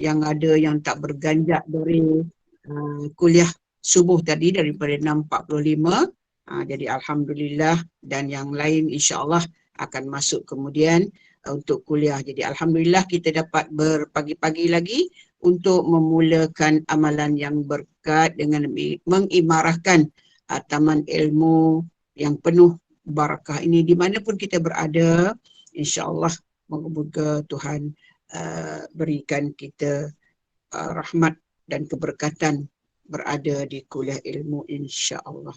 yang ada yang tak berganjak dari kuliah subuh tadi daripada 6.45. Jadi Alhamdulillah, dan yang lain insyaAllah akan masuk kemudian untuk kuliah. Jadi Alhamdulillah kita dapat berpagi-pagi lagi untuk memulakan amalan yang berkat dengan mengimarahkan taman ilmu yang penuh barakah ini. Di mana pun kita berada, insyaAllah moga-moga Tuhan berikan kita rahmat dan keberkatan berada di kuliah ilmu insyaAllah.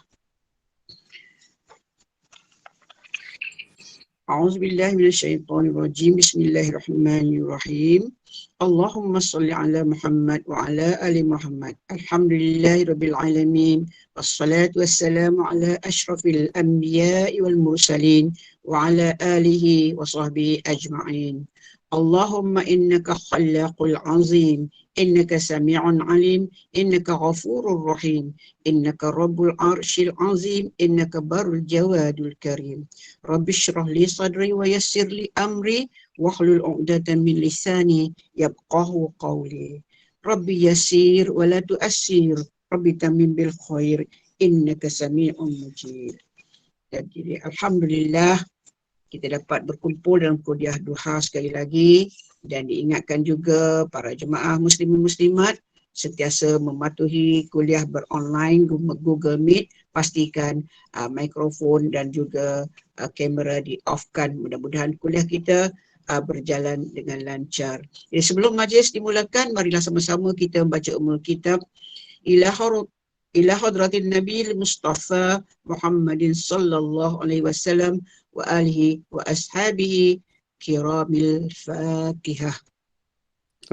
A'udzubillahi minasyaitonirrajim. Bismillahirrahmanirrahim. Allahumma salli ala Muhammad wa ala ali Muhammad. Alhamdulillahi rabbil alamin. Wassalatu wassalamu ala ashrafil anbiya'i wal mursalin wa ala alihi wa sahbihi ajma'in. Allahumma innaka khallaqul azim, innaka sami'un alim, innaka ghafurur rahim, innaka rabbul arshil azim, innaka barul jawadul karim. Rabbi shrah li sadri wa yassir li amri wahlul 'uqdatam min lisani yafqahu qawli. Rabbi yassir wa la tu'assir, Rabbi tamim bil khair, innaka sami'un mujib. Jadi alhamdulillah kita dapat berkumpul dalam kuliah duha sekali lagi, dan diingatkan juga para jemaah muslimin muslimat sentiasa mematuhi kuliah beronline Google Meet, pastikan mikrofon dan juga kamera di-off-kan. Mudah-mudahan kuliah kita berjalan dengan lancar. Jadi sebelum majlis dimulakan, marilah sama-sama kita membaca Ummul Kitab ila hadratin Nabi Mustafa Muhammadin sallallahu alaihi wasallam wa alihi wa ashabihi kiramil Fatihah.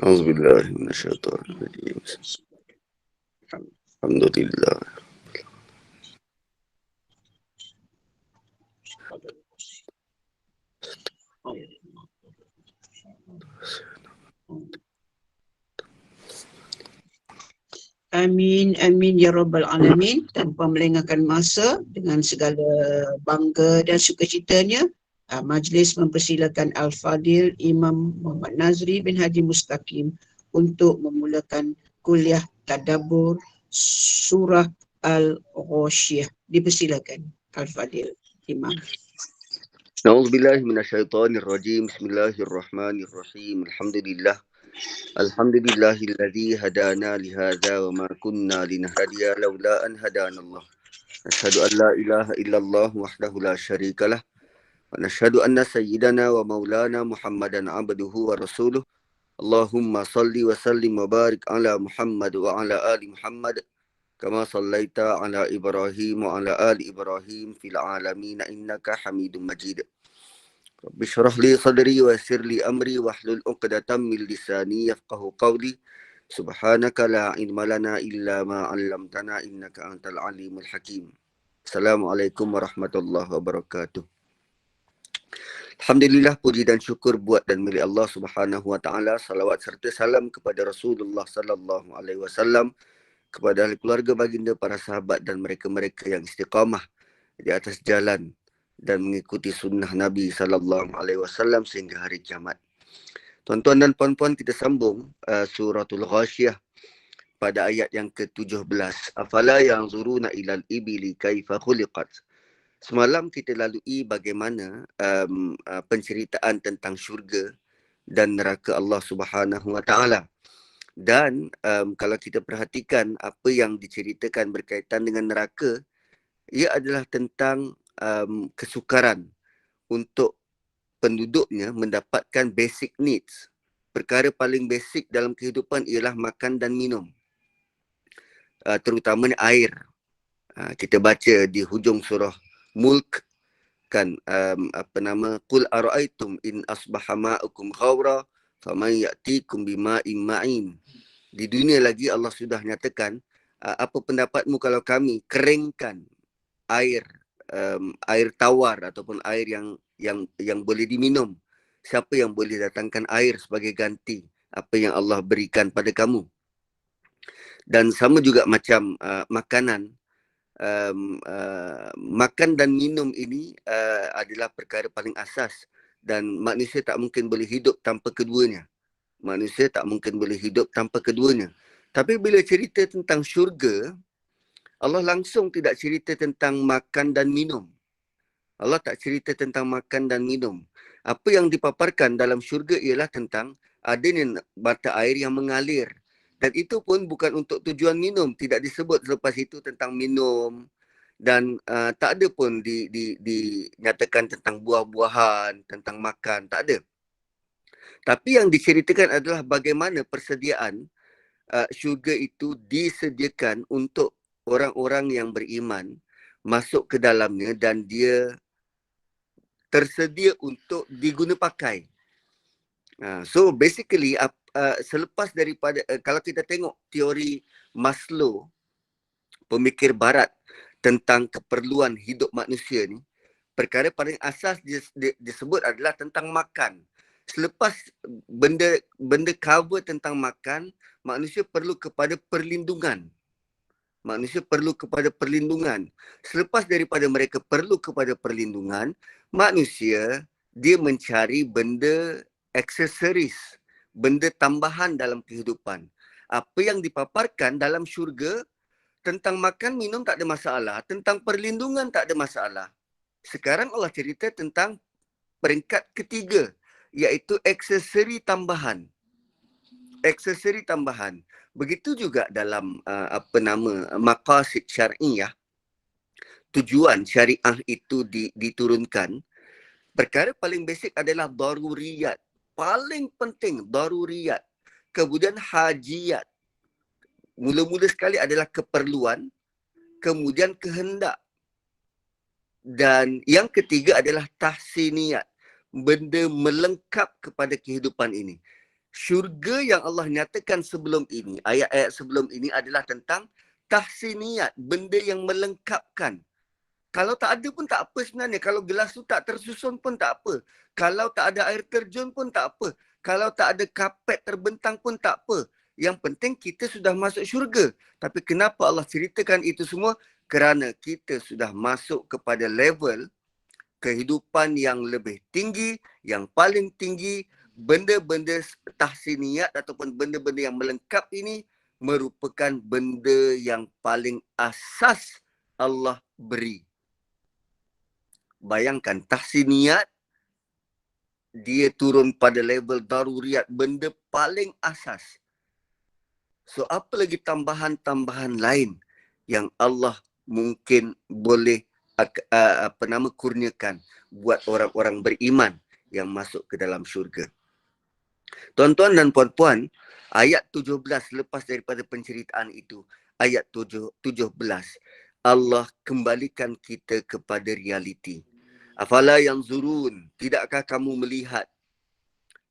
A'udzubillahi minasyaitonir rajim. Alhamdulillah. Amin, amin ya rabbal alamin. Tanpa melengahkan masa, dengan segala bangga dan sukacitanya, majlis mempersilakan Al-Fadil Imam Muhammad Nazri bin Haji Mustaqim untuk memulakan kuliah tadabbur surah Al-Ghasyiyah. Dipersilakan Al-Fadil Imam. A'udzubillahi minasyaitonir rajim. Bismillahirrahmanirrahim. Alhamdulillahilladzi hadana lihadza wa ma kunna linahtadiya laula an hadanallah. Asyhadu an la ilaha illallah wahdahu la syarikalah wa nashhadu anna sayyidana wa maulana Muhammadan abduhu wa rasuluh. Allahumma salli wa sallim wa barik ala Muhammad wa ala ali Muhammad kama sallaita ala Ibrahim wa ala ali Ibrahim fil alamin innaka Hamidum Majid. Rabbi shrah li sadri wa yassir li amri wahlul 'uqdatam min lisani yafqahu qawli. Subhanaka la ilma lana illa ma 'allamtana innaka antal alimul hakim. Assalamualaikum warahmatullahi wabarakatuh. Alhamdulillah, puji dan syukur buat dan milik Allah Subhanahu wa taala. Salawat serta salam kepada Rasulullah sallallahu alaihi wasallam, kepada ahli keluarga baginda, para sahabat dan mereka-mereka yang istiqamah di atas jalan dan mengikuti sunnah Nabi sallallahu alaihi wasallam sehingga hari kiamat. Tuan-tuan dan puan-puan, kita sambung suratul Ghasyiyah pada ayat yang ke-17. Afala yanzuruna ilal ibili kaifa khuliqat. Semalam kita lalui bagaimana penceritaan tentang syurga dan neraka Allah Subhanahu wa taala. Dan kalau kita perhatikan apa yang diceritakan berkaitan dengan neraka, ia adalah tentang kesukaran untuk penduduknya mendapatkan basic needs. Perkara paling basic dalam kehidupan ialah makan dan minum, terutamanya air. Kita baca di hujung surah Mulk kan, qul ara'aitum in asbaha ma'ukum ghawra faman ya'tikum bima'in ma'in. Di dunia lagi Allah sudah nyatakan, apa pendapatmu kalau kami keringkan air tawar ataupun air yang boleh diminum. Siapa yang boleh datangkan air sebagai ganti apa yang Allah berikan pada kamu? Dan sama juga macam makanan, makan dan minum ini adalah perkara paling asas, dan manusia tak mungkin boleh hidup tanpa keduanya. Manusia tak mungkin boleh hidup tanpa keduanya. Tapi bila cerita tentang syurga, Allah langsung tidak cerita tentang makan dan minum. Allah tak cerita tentang makan dan minum. Apa yang dipaparkan dalam syurga ialah tentang adanya mata air yang mengalir. Dan itu pun bukan untuk tujuan minum. Tidak disebut selepas itu tentang minum. Dan tak ada pun dinyatakan tentang buah-buahan, tentang makan. Tak ada. Tapi yang diceritakan adalah bagaimana persediaan syurga itu disediakan untuk orang-orang yang beriman masuk ke dalamnya dan dia tersedia untuk diguna pakai. So basically selepas daripada kalau kita tengok teori Maslow, pemikir barat tentang keperluan hidup manusia ni, perkara paling asas disebut adalah tentang makan. Selepas benda cover tentang makan, manusia perlu kepada perlindungan. Manusia perlu kepada perlindungan. Selepas daripada mereka perlu kepada perlindungan, manusia dia mencari benda aksesoris, benda tambahan dalam kehidupan. Apa yang dipaparkan dalam syurga, tentang makan minum tak ada masalah, tentang perlindungan tak ada masalah. Sekarang Allah cerita tentang peringkat ketiga, iaitu aksesori tambahan. Aksesori tambahan. Begitu juga dalam maqasid syariah, tujuan syariah itu diturunkan. Perkara paling basic adalah daruriyat. Paling penting daruriyat. Kemudian hajiyat. Mula-mula sekali adalah keperluan, kemudian kehendak. Dan yang ketiga adalah tahsiniyat. Benda melengkap kepada kehidupan ini. Syurga yang Allah nyatakan sebelum ini, ayat-ayat sebelum ini adalah tentang tahsiniyat, benda yang melengkapkan. Kalau tak ada pun tak apa sebenarnya. Kalau gelas tu tak tersusun pun tak apa. Kalau tak ada air terjun pun tak apa. Kalau tak ada kapet terbentang pun tak apa. Yang penting kita sudah masuk syurga. Tapi kenapa Allah ceritakan itu semua? Kerana kita sudah masuk kepada level kehidupan yang lebih tinggi, yang paling tinggi. Benda-benda tahsiniyat ataupun benda-benda yang melengkap ini merupakan benda yang paling asas Allah beri. Bayangkan tahsiniyat, dia turun pada level daruriyat, benda paling asas. So apa lagi tambahan-tambahan lain yang Allah mungkin boleh kurniakan buat orang-orang beriman yang masuk ke dalam syurga. Tuan-tuan dan puan-puan, ayat 17 lepas daripada penceritaan itu, ayat 17, Allah kembalikan kita kepada realiti. Afala yanzurun, tidakkah kamu melihat?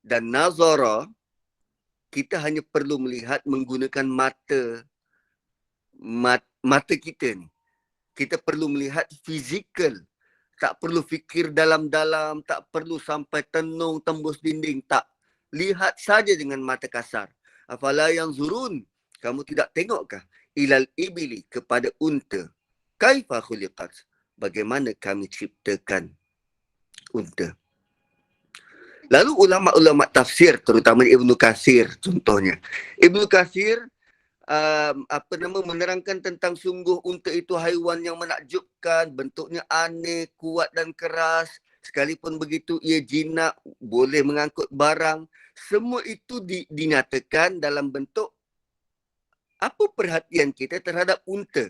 Dan nazara, kita hanya perlu melihat menggunakan mata kita ni. Kita perlu melihat fizikal. Tak perlu fikir dalam-dalam, tak perlu sampai tenung tembus dinding, tak. Lihat saja dengan mata kasar. Afala yanzurun, kamu tidak tengokkah ilal ibili, kepada unta? Kaifa khuliqat, bagaimana kami ciptakan unta? Lalu ulama-ulama tafsir, terutama Ibnu Katsir contohnya. Ibnu Katsir menerangkan tentang sungguh unta itu haiwan yang menakjubkan, bentuknya aneh, kuat dan keras. Sekalipun begitu ia jinak, boleh mengangkut barang. Semua itu dinyatakan dalam bentuk apa perhatian kita terhadap unta.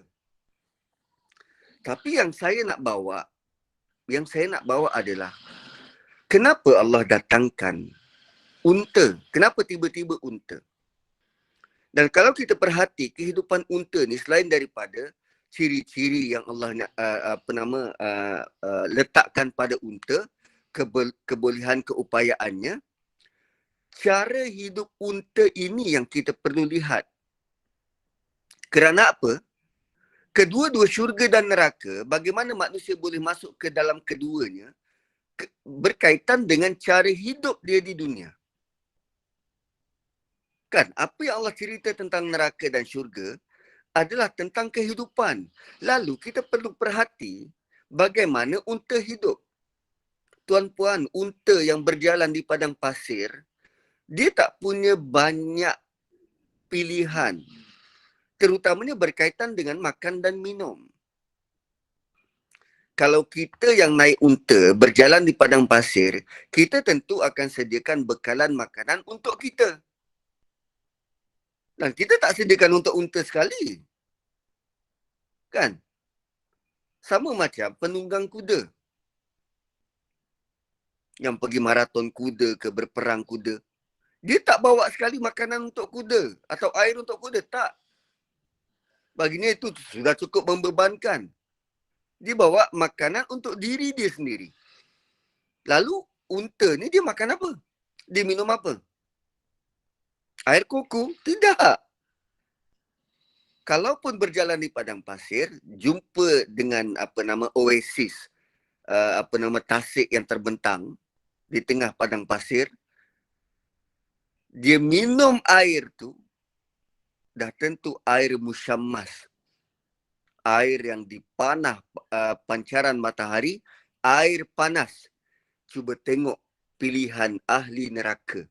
Tapi yang saya nak bawa adalah kenapa Allah datangkan unta? Kenapa tiba-tiba unta? Dan kalau kita perhati kehidupan unta ni, selain daripada ciri-ciri yang Allah letakkan pada unta, kebolehan keupayaannya, cara hidup unta ini yang kita perlu lihat. Kerana apa? Kedua-dua syurga dan neraka, bagaimana manusia boleh masuk ke dalam keduanya, berkaitan dengan cara hidup dia di dunia. Kan, apa yang Allah cerita tentang neraka dan syurga adalah tentang kehidupan. Lalu kita perlu perhati bagaimana unta hidup. Tuan-puan, unta yang berjalan di padang pasir, dia tak punya banyak pilihan. Terutamanya berkaitan dengan makan dan minum. Kalau kita yang naik unta berjalan di padang pasir, kita tentu akan sediakan bekalan makanan untuk kita. Dan kita tak sediakan untuk unta sekali. Kan? Sama macam penunggang kuda. Yang pergi maraton kuda ke berperang kuda. Dia tak bawa sekali makanan untuk kuda atau air untuk kuda. Tak. Baginya itu sudah cukup membebankan. Dia bawa makanan untuk diri dia sendiri. Lalu unta ni dia makan apa? Dia minum apa? Air kuku? Tidak. Kalaupun berjalan di padang pasir, jumpa dengan oasis, tasik yang terbentang di tengah padang pasir, dia minum air tu, dah tentu air musyammas. Air yang dipanah pancaran matahari, air panas. Cuba tengok pilihan ahli neraka.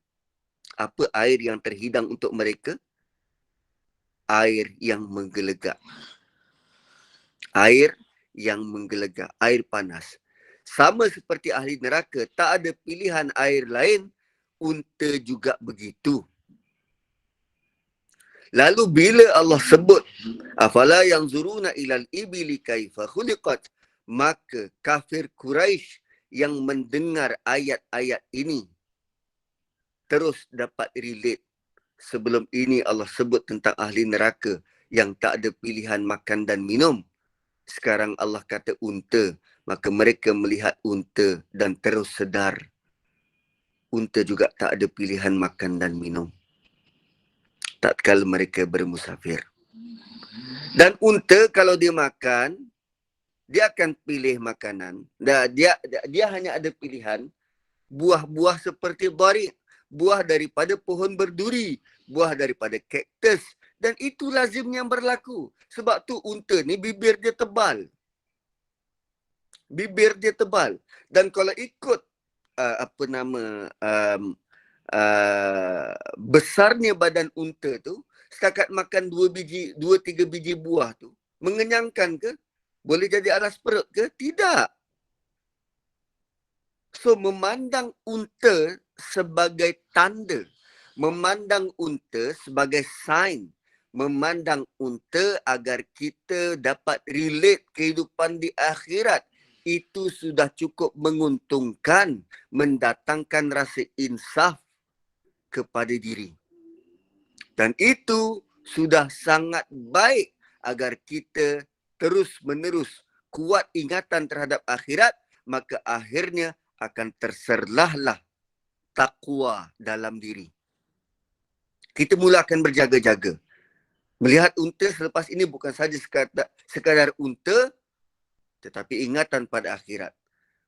Apa air yang terhidang untuk mereka? Air yang menggelegak. Air yang menggelegak, air panas. Sama seperti ahli neraka, tak ada pilihan air lain, unta juga begitu. Lalu bila Allah sebut, afala yanzuruna ilal ibili kaifa khuliqat, maka kafir Quraisy yang mendengar ayat-ayat ini terus dapat relate. Sebelum ini Allah sebut tentang ahli neraka yang tak ada pilihan makan dan minum. Sekarang Allah kata unta, maka mereka melihat unta dan terus sedar. Unta juga tak ada pilihan makan dan minum tatkala mereka bermusafir. Dan unta kalau dia makan, dia akan pilih makanan. Dia hanya ada pilihan buah-buah seperti dhari, buah daripada pohon berduri, buah daripada kaktus. Dan itu lazimnya yang berlaku. Sebab tu unta ni bibir dia tebal. Bibir dia tebal. Dan kalau ikut besarnya badan unta tu, setakat makan 2-3 biji buah tu, mengenyangkan ke? Boleh jadi alas perut ke? Tidak. So, memandang unta sebagai tanda, memandang unta sebagai sign, memandang unta agar kita dapat relate kehidupan di akhirat, itu sudah cukup menguntungkan, mendatangkan rasa insaf kepada diri. Dan itu sudah sangat baik agar kita terus-menerus kuat ingatan terhadap akhirat, maka akhirnya akan terserlahlah takwa dalam diri. Kita mula akan berjaga-jaga. Melihat unta selepas ini bukan saja sekadar unta, tetapi ingatan pada akhirat.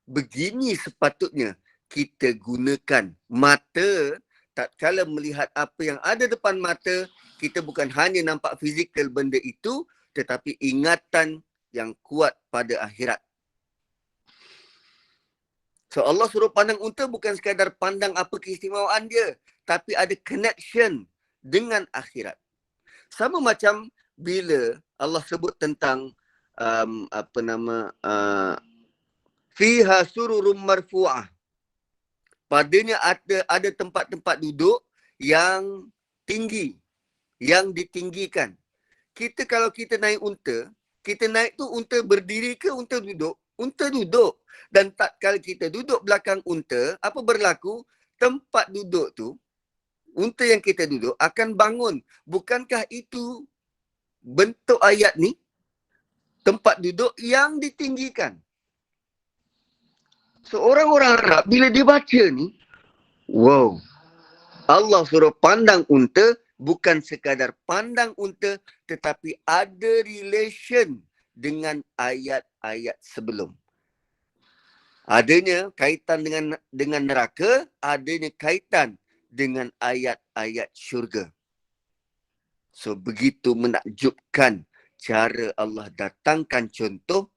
Begini sepatutnya kita gunakan mata. Tatkala melihat apa yang ada depan mata, kita bukan hanya nampak fizikal benda itu, tetapi ingatan yang kuat pada akhirat. So Allah suruh pandang unta bukan sekadar pandang apa keistimewaan dia, tapi ada connection dengan akhirat. Sama macam bila Allah sebut tentang fiha sururum marfu'ah. Padanya ada tempat-tempat duduk yang tinggi, yang ditinggikan. Kalau kita naik unta, kita naik tu unta berdiri ke unta duduk? Unta duduk. Dan tatkala kita duduk belakang unta, apa berlaku? Tempat duduk tu, unta yang kita duduk akan bangun. Bukankah itu bentuk ayat ni? Tempat duduk yang ditinggikan. So orang-orang Arab bila dia baca ni, wow. Allah suruh pandang unta, bukan sekadar pandang unta, tetapi ada relation dengan ayat-ayat sebelum. Adanya kaitan dengan neraka, adanya kaitan dengan ayat-ayat syurga. So begitu menakjubkan cara Allah datangkan contoh.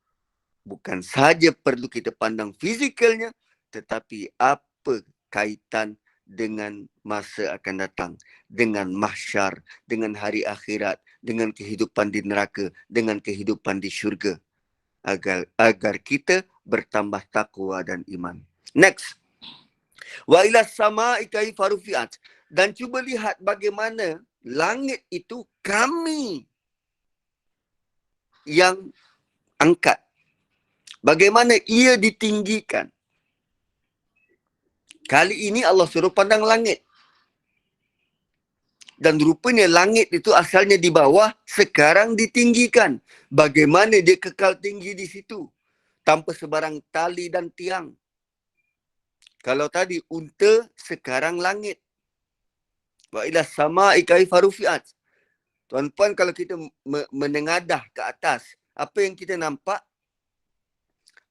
Bukan saja perlu kita pandang fizikalnya, tetapi apa kaitan dengan masa akan datang, dengan mahsyar, dengan hari akhirat, dengan kehidupan di neraka, dengan kehidupan di syurga, agar kita bertambah takwa dan iman. Next. Wa ila sama'i kaifa rufi'at. Dan cuba lihat bagaimana langit itu kami yang angkat. Bagaimana ia ditinggikan. Kali ini Allah suruh pandang langit. Dan rupanya langit itu asalnya di bawah, sekarang ditinggikan. Bagaimana dia kekal tinggi di situ? Tanpa sebarang tali dan tiang. Kalau tadi unta, sekarang langit. Wa ila sama'i kaifa rufi'at. Tuan-puan, kalau kita menengadah ke atas, apa yang kita nampak?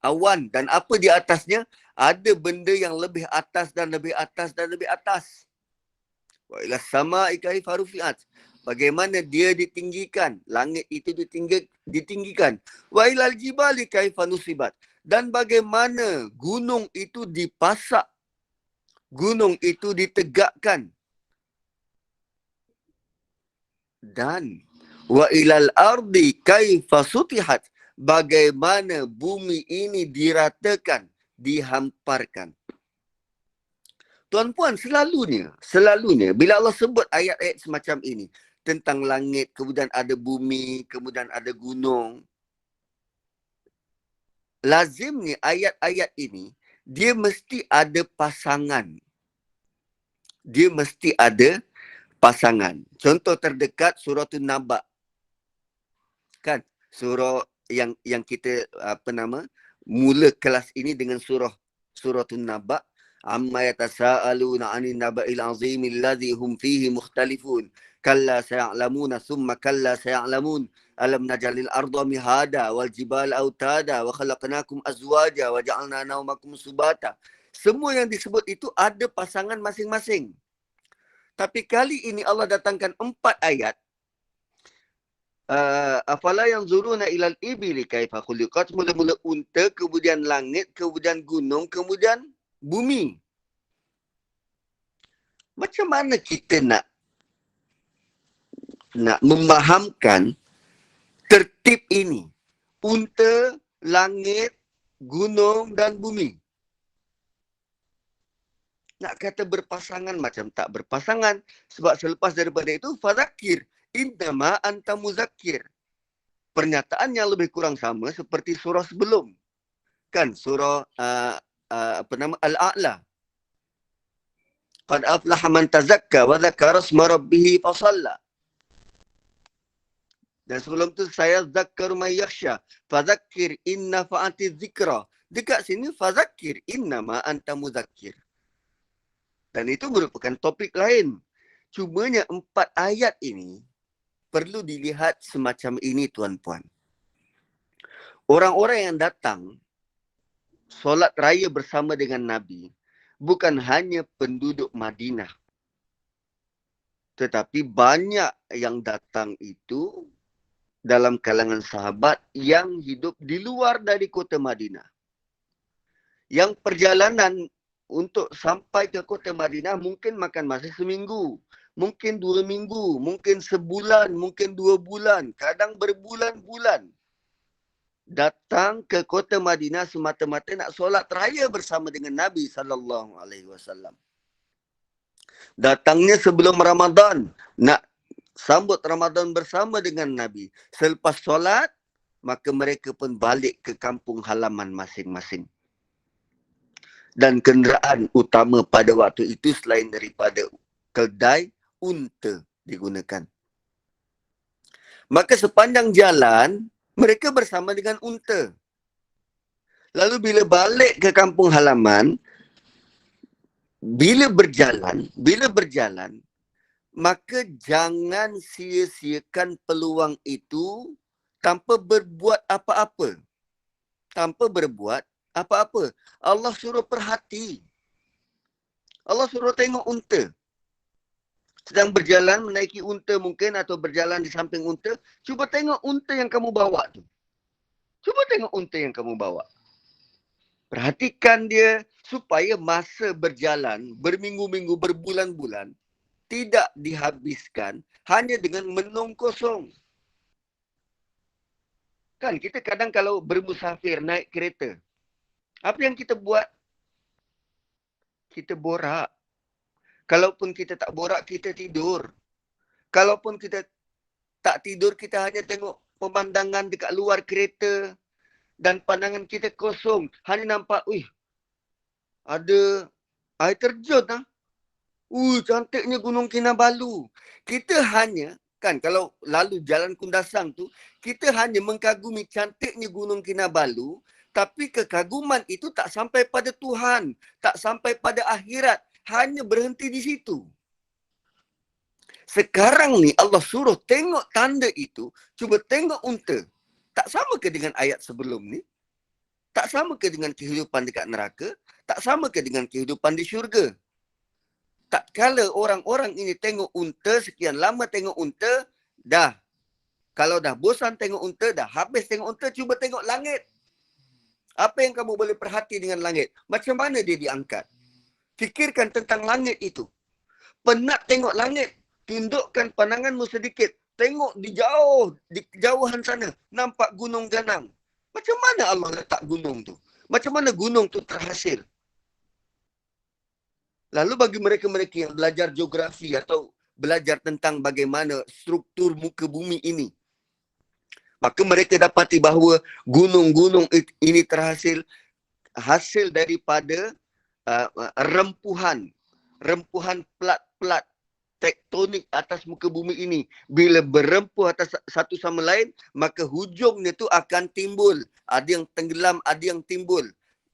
Awan. Dan apa di atasnya? Ada benda yang lebih atas dan lebih atas dan lebih atas. Wa ila sama'i kaifa rufi'at. Bagaimana dia ditinggikan. Langit itu ditinggikan. Wa ilal jibali kaifa nusibat. Dan bagaimana gunung itu dipasak. Gunung itu ditegakkan. Dan wa ilal ardi kaifa sutihat. Bagaimana bumi ini diratakan, dihamparkan. Tuan-puan, selalunya bila Allah sebut ayat-ayat semacam ini tentang langit, kemudian ada bumi, kemudian ada gunung, lazimnya ayat-ayat ini dia mesti ada pasangan. Dia mesti ada pasangan. Contoh terdekat suratul Naba. Kan? Surah yang kita mula kelas ini dengan suratul Naba. Amma yatasaaluna 'anil naba'il 'azimil ladzi hum fihi mukhtalifun. Kalla saya'lamuna thumma kalla saya'lamun. Alam najalil arda mihada wal jibala autada wa khalaqnakum azwaja wa ja'alna naumakum subata. Semua yang disebut itu ada pasangan masing-masing. Tapi kali ini Allah datangkan 4 ayat. Afala yanzuruna ilal ibili kaifa khuliqat. Mula-mula unta, kemudian langit, kemudian gunung, kemudian bumi. Macam mana kita nak memahamkan tertib ini? Unta, langit, gunung dan bumi. Nak kata berpasangan macam tak berpasangan. Sebab selepas daripada itu, fadzakir innama anta muzakkir. Pernyataan yang lebih kurang sama seperti surah sebelum. Kan surah Al-A'la. Qad aflaha man tazakka wa dzakara isma rabbih fa shalla. Dan sebelum tu saya zakkaru may yakhsha fadzakir inna fa'ati dzikra. Dekat sini fadzakir innama anta muzakkir. Dan itu merupakan topik lain. Cumanya 4 ayat ini perlu dilihat semacam ini, tuan-puan. Orang-orang yang datang solat raya bersama dengan Nabi bukan hanya penduduk Madinah. Tetapi banyak yang datang itu dalam kalangan sahabat yang hidup di luar dari kota Madinah. Yang perjalanan untuk sampai ke kota Madinah mungkin makan masa seminggu, mungkin 2 minggu, mungkin sebulan, mungkin 2 bulan, kadang berbulan-bulan. Datang ke kota Madinah semata-mata nak solat raya bersama dengan Nabi SAW. Datangnya sebelum Ramadan, nak sambut Ramadan bersama dengan Nabi. Selepas solat, maka mereka pun balik ke kampung halaman masing-masing. Dan kenderaan utama pada waktu itu selain daripada keldai, unta digunakan. Maka sepanjang jalan, mereka bersama dengan unta. Lalu bila balik ke kampung halaman, bila berjalan, maka jangan sia-siakan peluang itu tanpa berbuat apa-apa. Allah suruh perhati. Allah suruh tengok unta. Sedang berjalan menaiki unta mungkin atau berjalan di samping unta. Cuba tengok unta yang kamu bawa tu. Cuba tengok unta yang kamu bawa. Perhatikan dia supaya masa berjalan, berminggu-minggu, berbulan-bulan, tidak dihabiskan hanya dengan menung kosong. Kan kita kadang kalau bermusafir naik kereta, apa yang kita buat? Kita borak. Kalaupun kita tak borak, kita tidur. Kalaupun kita tak tidur, kita hanya tengok pemandangan dekat luar kereta dan pandangan kita kosong. Hanya nampak, ada air terjun lah. Cantiknya Gunung Kinabalu. Kita hanya, kan kalau lalu jalan Kundasang tu, kita hanya mengagumi cantiknya Gunung Kinabalu, tapi kekaguman itu tak sampai pada Tuhan, tak sampai pada akhirat, hanya berhenti di situ. Sekarang ni Allah suruh tengok tanda itu, cuba tengok unta. Tak sama ke dengan ayat sebelum ni? Tak sama ke dengan kehidupan dekat neraka? Tak sama ke dengan kehidupan di syurga? Tak kala orang-orang ini tengok unta, sekian lama tengok unta, dah. Kalau dah bosan tengok unta, dah habis tengok unta, cuba tengok langit. Apa yang kamu boleh perhati dengan langit? Macam mana dia diangkat? Fikirkan tentang langit itu. Penat tengok langit, tundukkan pandanganmu sedikit. Tengok di kejauhan sana, nampak gunung ganang. Macam mana Allah letak gunung tu? Macam mana gunung tu terhasil? Lalu bagi mereka-mereka yang belajar geografi atau belajar tentang bagaimana struktur muka bumi ini, maka mereka dapati bahawa gunung-gunung ini terhasil hasil daripada rempuhan plat-plat tektonik atas muka bumi ini. Bila berempuh atas satu sama lain, maka hujungnya tu akan timbul. Ada yang tenggelam, ada yang timbul.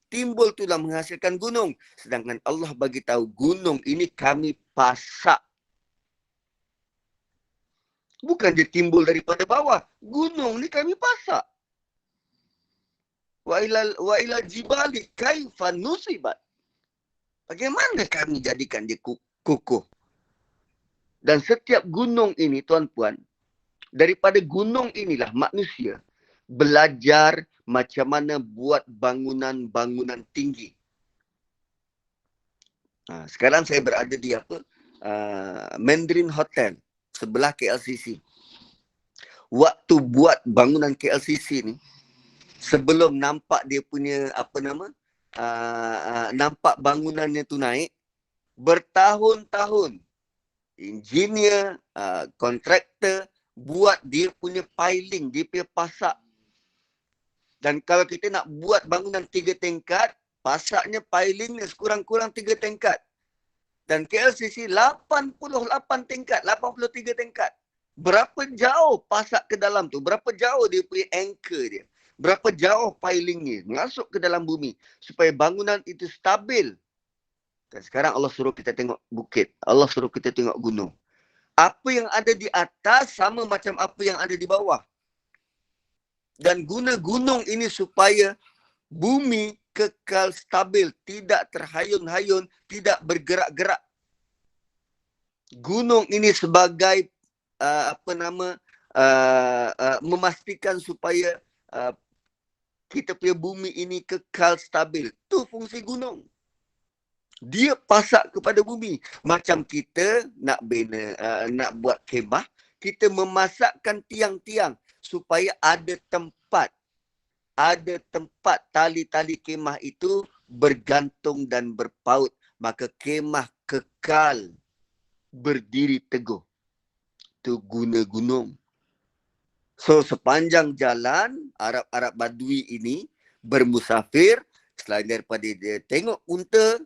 Timbul itulah menghasilkan gunung. Sedangkan Allah bagi tahu gunung ini kami pasak. Bukan dia timbul daripada bawah. Gunung ni kami pasak. Wa ila jibali kaifa nusibat. Bagaimana kami jadikan dia kukuh. Dan setiap gunung ini, tuan-puan, daripada gunung inilah manusia belajar macam mana buat bangunan-bangunan tinggi. Sekarang saya berada di Mandarin Hotel, sebelah KLCC. Waktu buat bangunan KLCC ni, sebelum nampak dia punya, nampak bangunannya tu naik, bertahun-tahun, engineer, kontraktor, buat dia punya piling, dia punya pasak. Dan kalau kita nak buat bangunan 3 tingkat, pasaknya pilingnya sekurang-kurang 3 tingkat. Dan KLCC 88 tingkat, 83 tingkat. Berapa jauh pasak ke dalam tu? Berapa jauh dia punya anchor dia? Berapa jauh pilingnya masuk ke dalam bumi supaya bangunan itu stabil. Dan sekarang Allah suruh kita tengok bukit. Allah suruh kita tengok gunung. Apa yang ada di atas sama macam apa yang ada di bawah. Dan guna gunung ini supaya bumi kekal stabil, tidak terhayun-hayun, tidak bergerak-gerak. Gunung ini sebagai memastikan supaya kita punya bumi ini kekal stabil. Itu fungsi gunung. Dia pasak kepada bumi. Macam kita nak nak buat kemah, kita memasakkan tiang-tiang supaya ada tempat tali-tali kemah itu bergantung dan berpaut. Maka kemah kekal berdiri teguh. Itu guna gunung. So sepanjang jalan Arab-Arab Badui ini bermusafir, selain daripada dia tengok unta,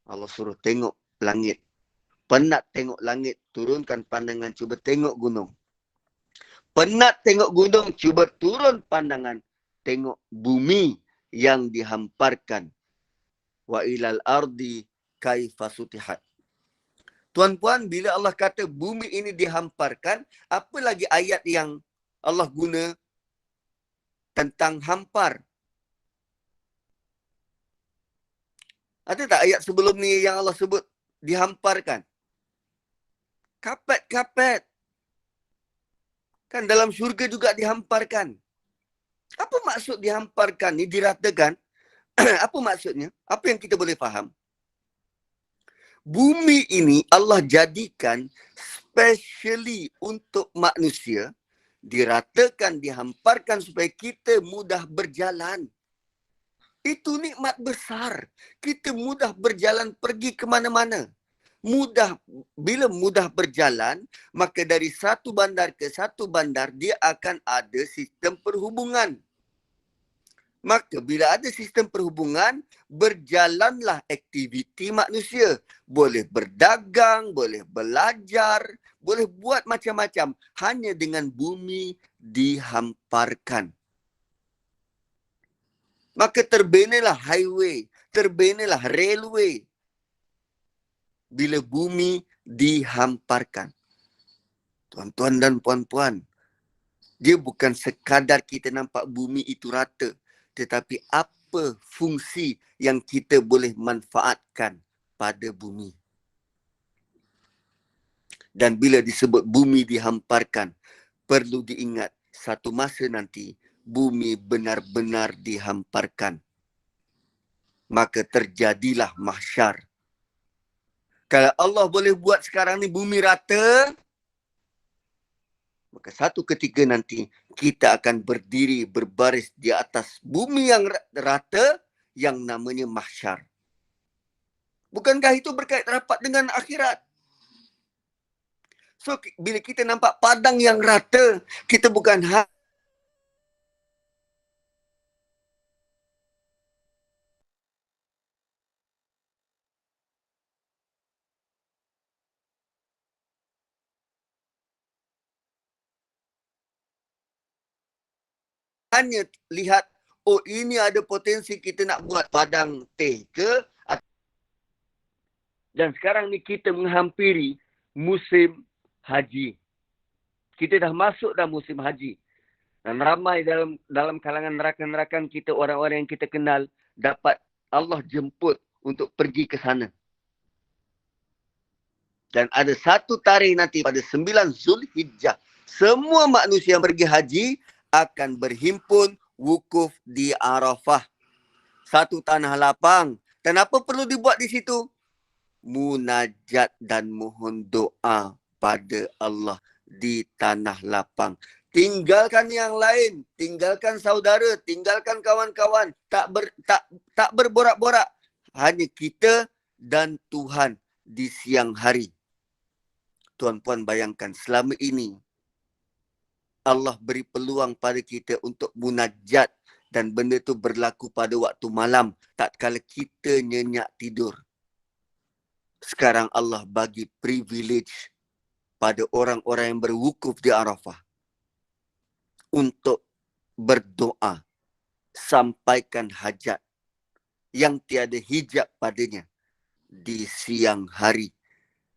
Allah suruh tengok langit. Penat tengok langit, turunkan pandangan, cuba tengok gunung. Penat tengok gunung, cuba turun pandangan, tengok bumi yang dihamparkan. Wa ilal ardi kaifa sutihat. Tuan-puan, bila Allah kata bumi ini dihamparkan, apa lagi ayat yang Allah guna tentang hampar? Ada tak ayat sebelum ni yang Allah sebut dihamparkan? Kapet-kapet. Kan dalam syurga juga dihamparkan. Apa maksud dihamparkan ni, diratakan? Apa maksudnya? Apa yang kita boleh faham? Bumi ini Allah jadikan specially untuk manusia, diratakan, dihamparkan supaya kita mudah berjalan. Itu nikmat besar. Kita mudah berjalan pergi ke mana-mana. Bila mudah berjalan, maka dari satu bandar ke satu bandar, dia akan ada sistem perhubungan. Maka bila ada sistem perhubungan, berjalanlah aktiviti manusia. Boleh berdagang, boleh belajar, boleh buat macam-macam. Hanya dengan bumi dihamparkan. Maka terbinalah highway, terbinalah railway. Bila bumi dihamparkan. Tuan-tuan dan puan-puan, dia bukan sekadar kita nampak bumi itu rata. Tetapi apa fungsi yang kita boleh manfaatkan pada bumi. Dan bila disebut bumi dihamparkan, perlu diingat satu masa nanti bumi benar-benar dihamparkan. Maka terjadilah mahsyar. Kalau Allah boleh buat sekarang ni bumi rata, maka satu ketika nanti kita akan berdiri berbaris di atas bumi yang rata yang namanya mahsyar. Bukankah itu berkait rapat dengan akhirat? So bila kita nampak padang yang rata, kita bukan hanya lihat, oh ini ada potensi kita nak buat padang teh ke. Dan sekarang ni kita menghampiri musim haji. Kita dah masuk dah musim haji. Dan ramai dalam kalangan rakan-rakan kita, orang-orang yang kita kenal, dapat Allah jemput untuk pergi ke sana. Dan ada satu tarikh nanti pada 9 Zulhijjah. Semua manusia yang pergi haji akan berhimpun wukuf di Arafah. Satu tanah lapang. Dan apa perlu dibuat di situ? Munajat dan mohon doa pada Allah di tanah lapang. Tinggalkan yang lain, tinggalkan saudara, tinggalkan kawan-kawan, tak berborak-borak. Hanya kita dan Tuhan di siang hari. Tuan-puan bayangkan selama ini Allah beri peluang pada kita untuk munajat dan benda itu berlaku pada waktu malam tak kala kita nyenyak tidur. Sekarang Allah bagi privilege pada orang-orang yang berwukuf di Arafah untuk berdoa, sampaikan hajat yang tiada hijab padanya di siang hari.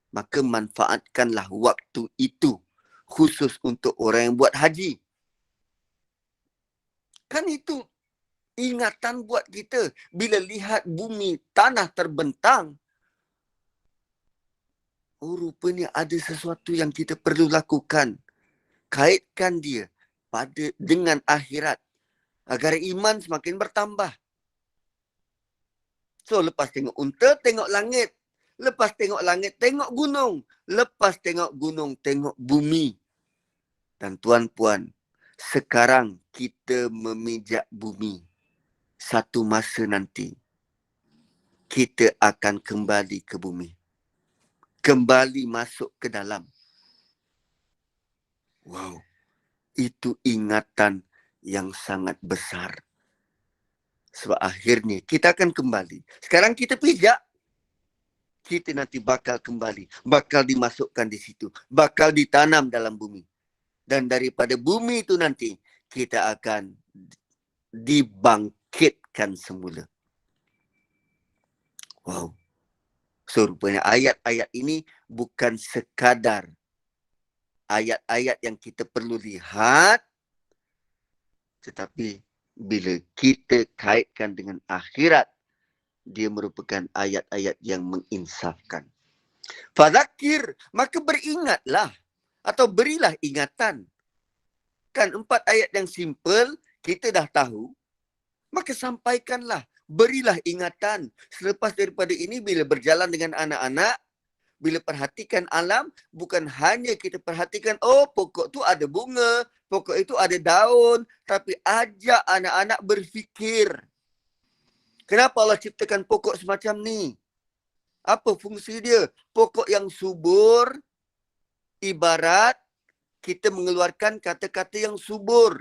Maka manfaatkanlah waktu itu khusus untuk orang yang buat haji. Kan itu ingatan buat kita. Bila lihat bumi, tanah terbentang, oh rupanya ada sesuatu yang kita perlu lakukan. Kaitkan dia dengan akhirat agar iman semakin bertambah. So lepas tengok unta, tengok langit. Lepas tengok langit, tengok gunung. Lepas tengok gunung, tengok bumi. Dan tuan-puan, sekarang kita memijak bumi. Satu masa nanti, kita akan kembali ke bumi. Kembali masuk ke dalam. Wow, itu ingatan yang sangat besar. Sebab akhirnya kita akan kembali. Sekarang kita pijak. Kita nanti bakal kembali. Bakal dimasukkan di situ. Bakal ditanam dalam bumi. Dan daripada bumi itu nanti, kita akan dibangkitkan semula. Wow. So rupanya ayat-ayat ini bukan sekadar ayat-ayat yang kita perlu lihat. Tetapi bila kita kaitkan dengan akhirat, dia merupakan ayat-ayat yang menginsafkan. Fadzakir, maka beringatlah atau berilah ingatan. Kan 4 ayat yang simple, kita dah tahu. Maka sampaikanlah. Berilah ingatan. Selepas daripada ini, bila berjalan dengan anak-anak, bila perhatikan alam, bukan hanya kita perhatikan, oh pokok tu ada bunga, pokok itu ada daun, tapi ajak anak-anak berfikir. Kenapa Allah ciptakan pokok semacam ni? Apa fungsi dia? Pokok yang subur, ibarat kita mengeluarkan kata-kata yang subur.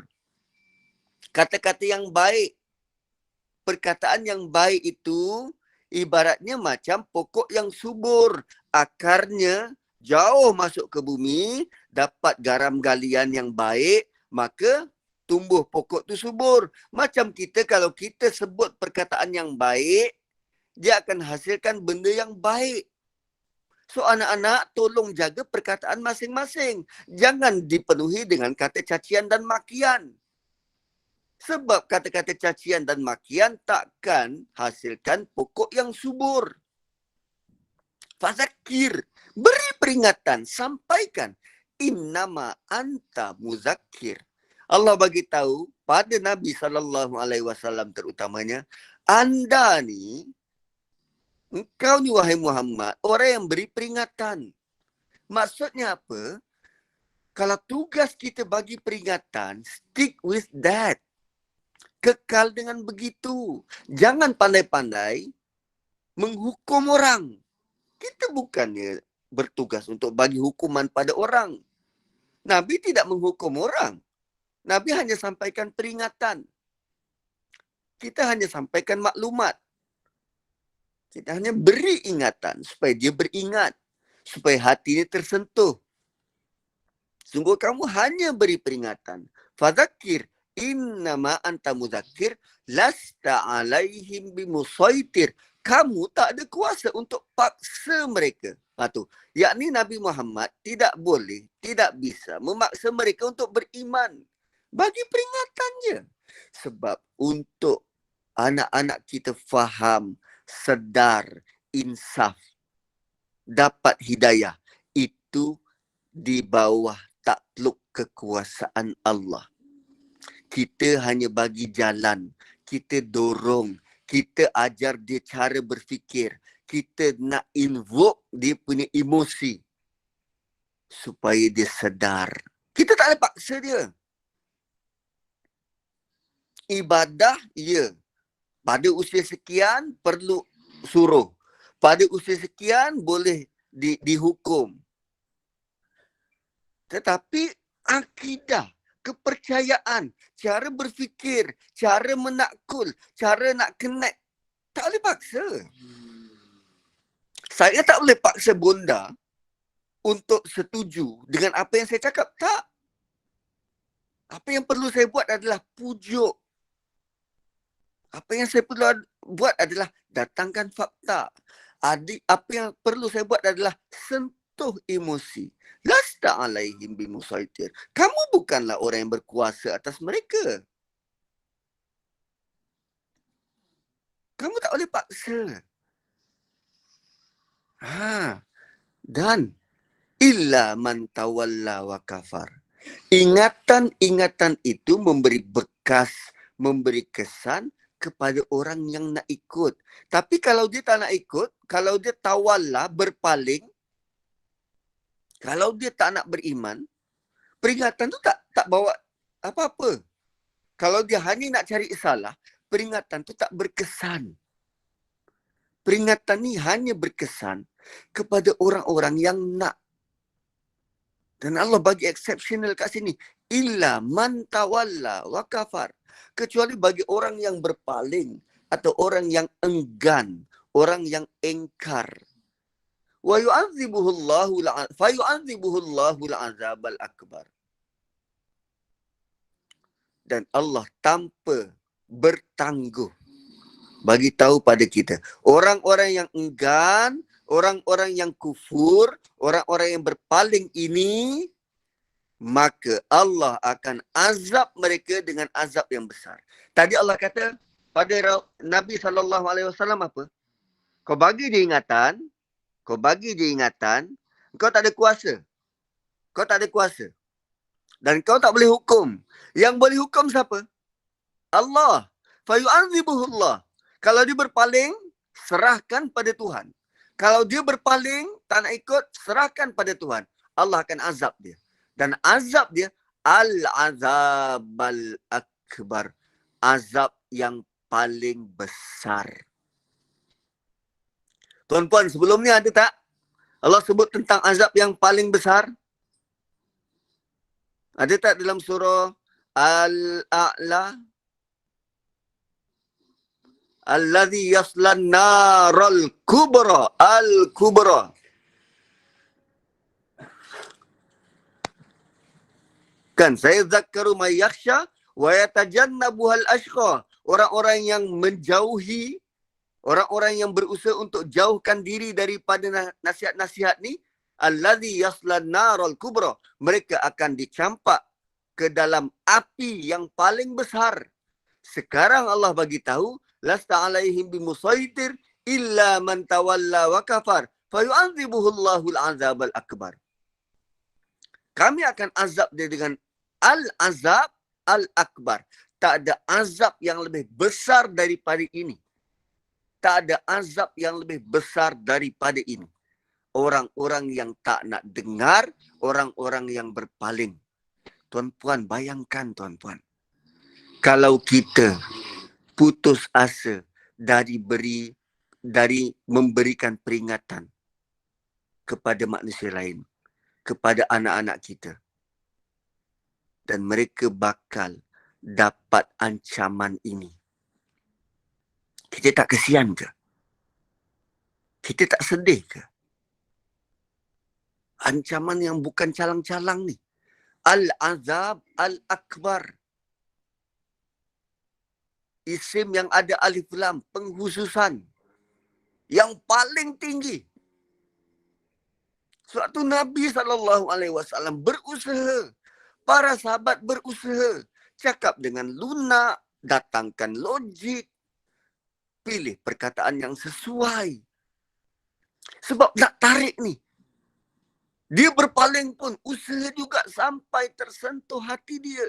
Kata-kata yang baik. Perkataan yang baik itu ibaratnya macam pokok yang subur. Akarnya jauh masuk ke bumi, dapat garam galian yang baik, maka tumbuh pokok tu subur. Macam kita, kalau kita sebut perkataan yang baik, dia akan hasilkan benda yang baik. So anak-anak, tolong jaga perkataan masing-masing. Jangan dipenuhi dengan kata cacian dan makian. Sebab kata-kata cacian dan makian takkan hasilkan pokok yang subur. Fazakir, beri peringatan, sampaikan. Innama anta muzakir. Allah bagi tahu pada Nabi SAW terutamanya, anda ni, engkau ni wahai Muhammad, orang yang beri peringatan. Maksudnya apa? Kalau tugas kita bagi peringatan, stick with that. Kekal dengan begitu. Jangan pandai-pandai menghukum orang. Kita bukannya bertugas untuk bagi hukuman pada orang. Nabi tidak menghukum orang. Nabi hanya sampaikan peringatan. Kita hanya sampaikan maklumat. Kita hanya beri ingatan supaya dia beringat. Supaya hatinya tersentuh. Sungguh kamu hanya beri peringatan. Fadzakir. Innama anta muzakir lasta alaihim bimusaitir. Kamu tak ada kuasa untuk paksa mereka. Yakni Nabi Muhammad tidak boleh, tidak bisa memaksa mereka untuk beriman. Bagi peringatannya. Sebab untuk anak-anak kita faham, sedar, insaf, dapat hidayah, itu di bawah takluk kekuasaan Allah. Kita hanya bagi jalan, kita dorong, kita ajar dia cara berfikir, kita nak invoke dia punya emosi supaya dia sedar. Kita tak boleh paksa dia. Ibadah, ya. Pada usia sekian perlu suruh. Pada usia sekian boleh dihukum. Tetapi akidah, kepercayaan, cara berfikir, cara menakul, cara nak connect, tak boleh paksa. Saya tak boleh paksa bonda untuk setuju dengan apa yang saya cakap. Tak. Apa yang perlu saya buat adalah pujuk. Apa yang saya perlu buat adalah datangkan fakta. Apa yang perlu saya buat adalah sentuh emosi. Lasta alaihim bimusaitir. Kamu bukanlah orang yang berkuasa atas mereka. Kamu tak boleh paksa. Dan illa man tawalla wa kafar. Ingatan-ingatan itu memberi bekas, memberi kesan kepada orang yang nak ikut. Tapi kalau dia tak nak ikut, kalau dia tawalla, berpaling, kalau dia tak nak beriman, peringatan tu tak bawa apa-apa. Kalau dia hanya nak cari salah, peringatan tu tak berkesan. Peringatan ni hanya berkesan kepada orang-orang yang nak. Dan Allah bagi exceptional kat sini. Illa man tawalla wa kafar. Kecuali bagi orang yang berpaling atau orang yang enggan, orang yang engkar. Wa yu'adzibuhullahu fayu'adzibuhullahul azabal akbar. Dan Allah tanpa bertangguh bagi tahu pada kita, orang-orang yang enggan, orang-orang yang kufur, orang-orang yang berpaling ini, maka Allah akan azab mereka dengan azab yang besar. Tadi Allah kata pada Nabi SAW apa? Kau bagi dia ingatan, kau tak ada kuasa. Kau tak ada kuasa. Dan kau tak boleh hukum. Yang boleh hukum siapa? Allah. Fayu'adzibuhullah. Kalau dia berpaling, serahkan pada Tuhan. Kalau dia berpaling, tak nak ikut, serahkan pada Tuhan. Allah akan azab dia. Dan azab dia, al-azabal akbar. Azab yang paling besar. Tuan-puan, sebelum ni ada tak Allah sebut tentang azab yang paling besar? Ada tak dalam surah Al-A'la? Alladhi yaslan naral kubra. Al-kubra. Kan, saya zakkaru may yakhsha wa yatajannabuhal ashqa. Orang-orang yang menjauhi, orang-orang yang berusaha untuk jauhkan diri daripada nasihat-nasihat ni, alladhi yaslan naral kubra. Mereka akan dicampak ke dalam api yang paling besar. Sekarang Allah bagi tahu, lasta alaihim bimusaitir illa man tawalla wa kafar fayu'adzibuhu Allahul azabal akbar. Kami akan azab dia dengan al-azab al-akbar. Tak ada azab yang lebih besar daripada ini. Tak ada azab yang lebih besar daripada ini. Orang-orang yang tak nak dengar, orang-orang yang berpaling. Tuan-puan, bayangkan tuan-puan. Kalau kita putus asa dari memberikan peringatan kepada manusia lain, kepada anak-anak kita, dan mereka bakal dapat ancaman ini, kita tak kesian ke? Kita tak sedih ke? Ancaman yang bukan calang-calang ni. Al-azab al-akbar. Isim yang ada alif lam, penghususan. Yang paling tinggi. Sebab tu Nabi SAW berusaha. Para sahabat berusaha. Cakap dengan lunak, datangkan logik. Pilih perkataan yang sesuai. Sebab nak tarik ni. Dia berpaling pun usaha juga sampai tersentuh hati dia.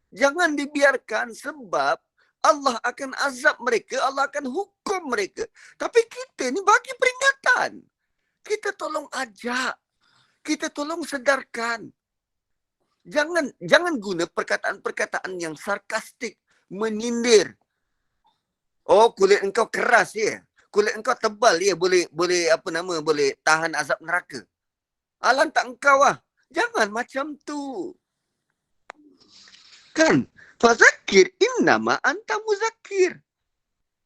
Jangan dibiarkan sebab Allah akan azab mereka, Allah akan hukum mereka. Tapi kita ni bagi peringatan. Kita tolong ajak. Kita tolong sedarkan. Jangan guna perkataan-perkataan yang sarkastik, menyindir. Oh, kulit engkau keras ya. Kulit engkau tebal ya, boleh boleh tahan azab neraka. Alang tak engkau lah. Jangan macam tu. Kan? Fazakir innama anta muzakir.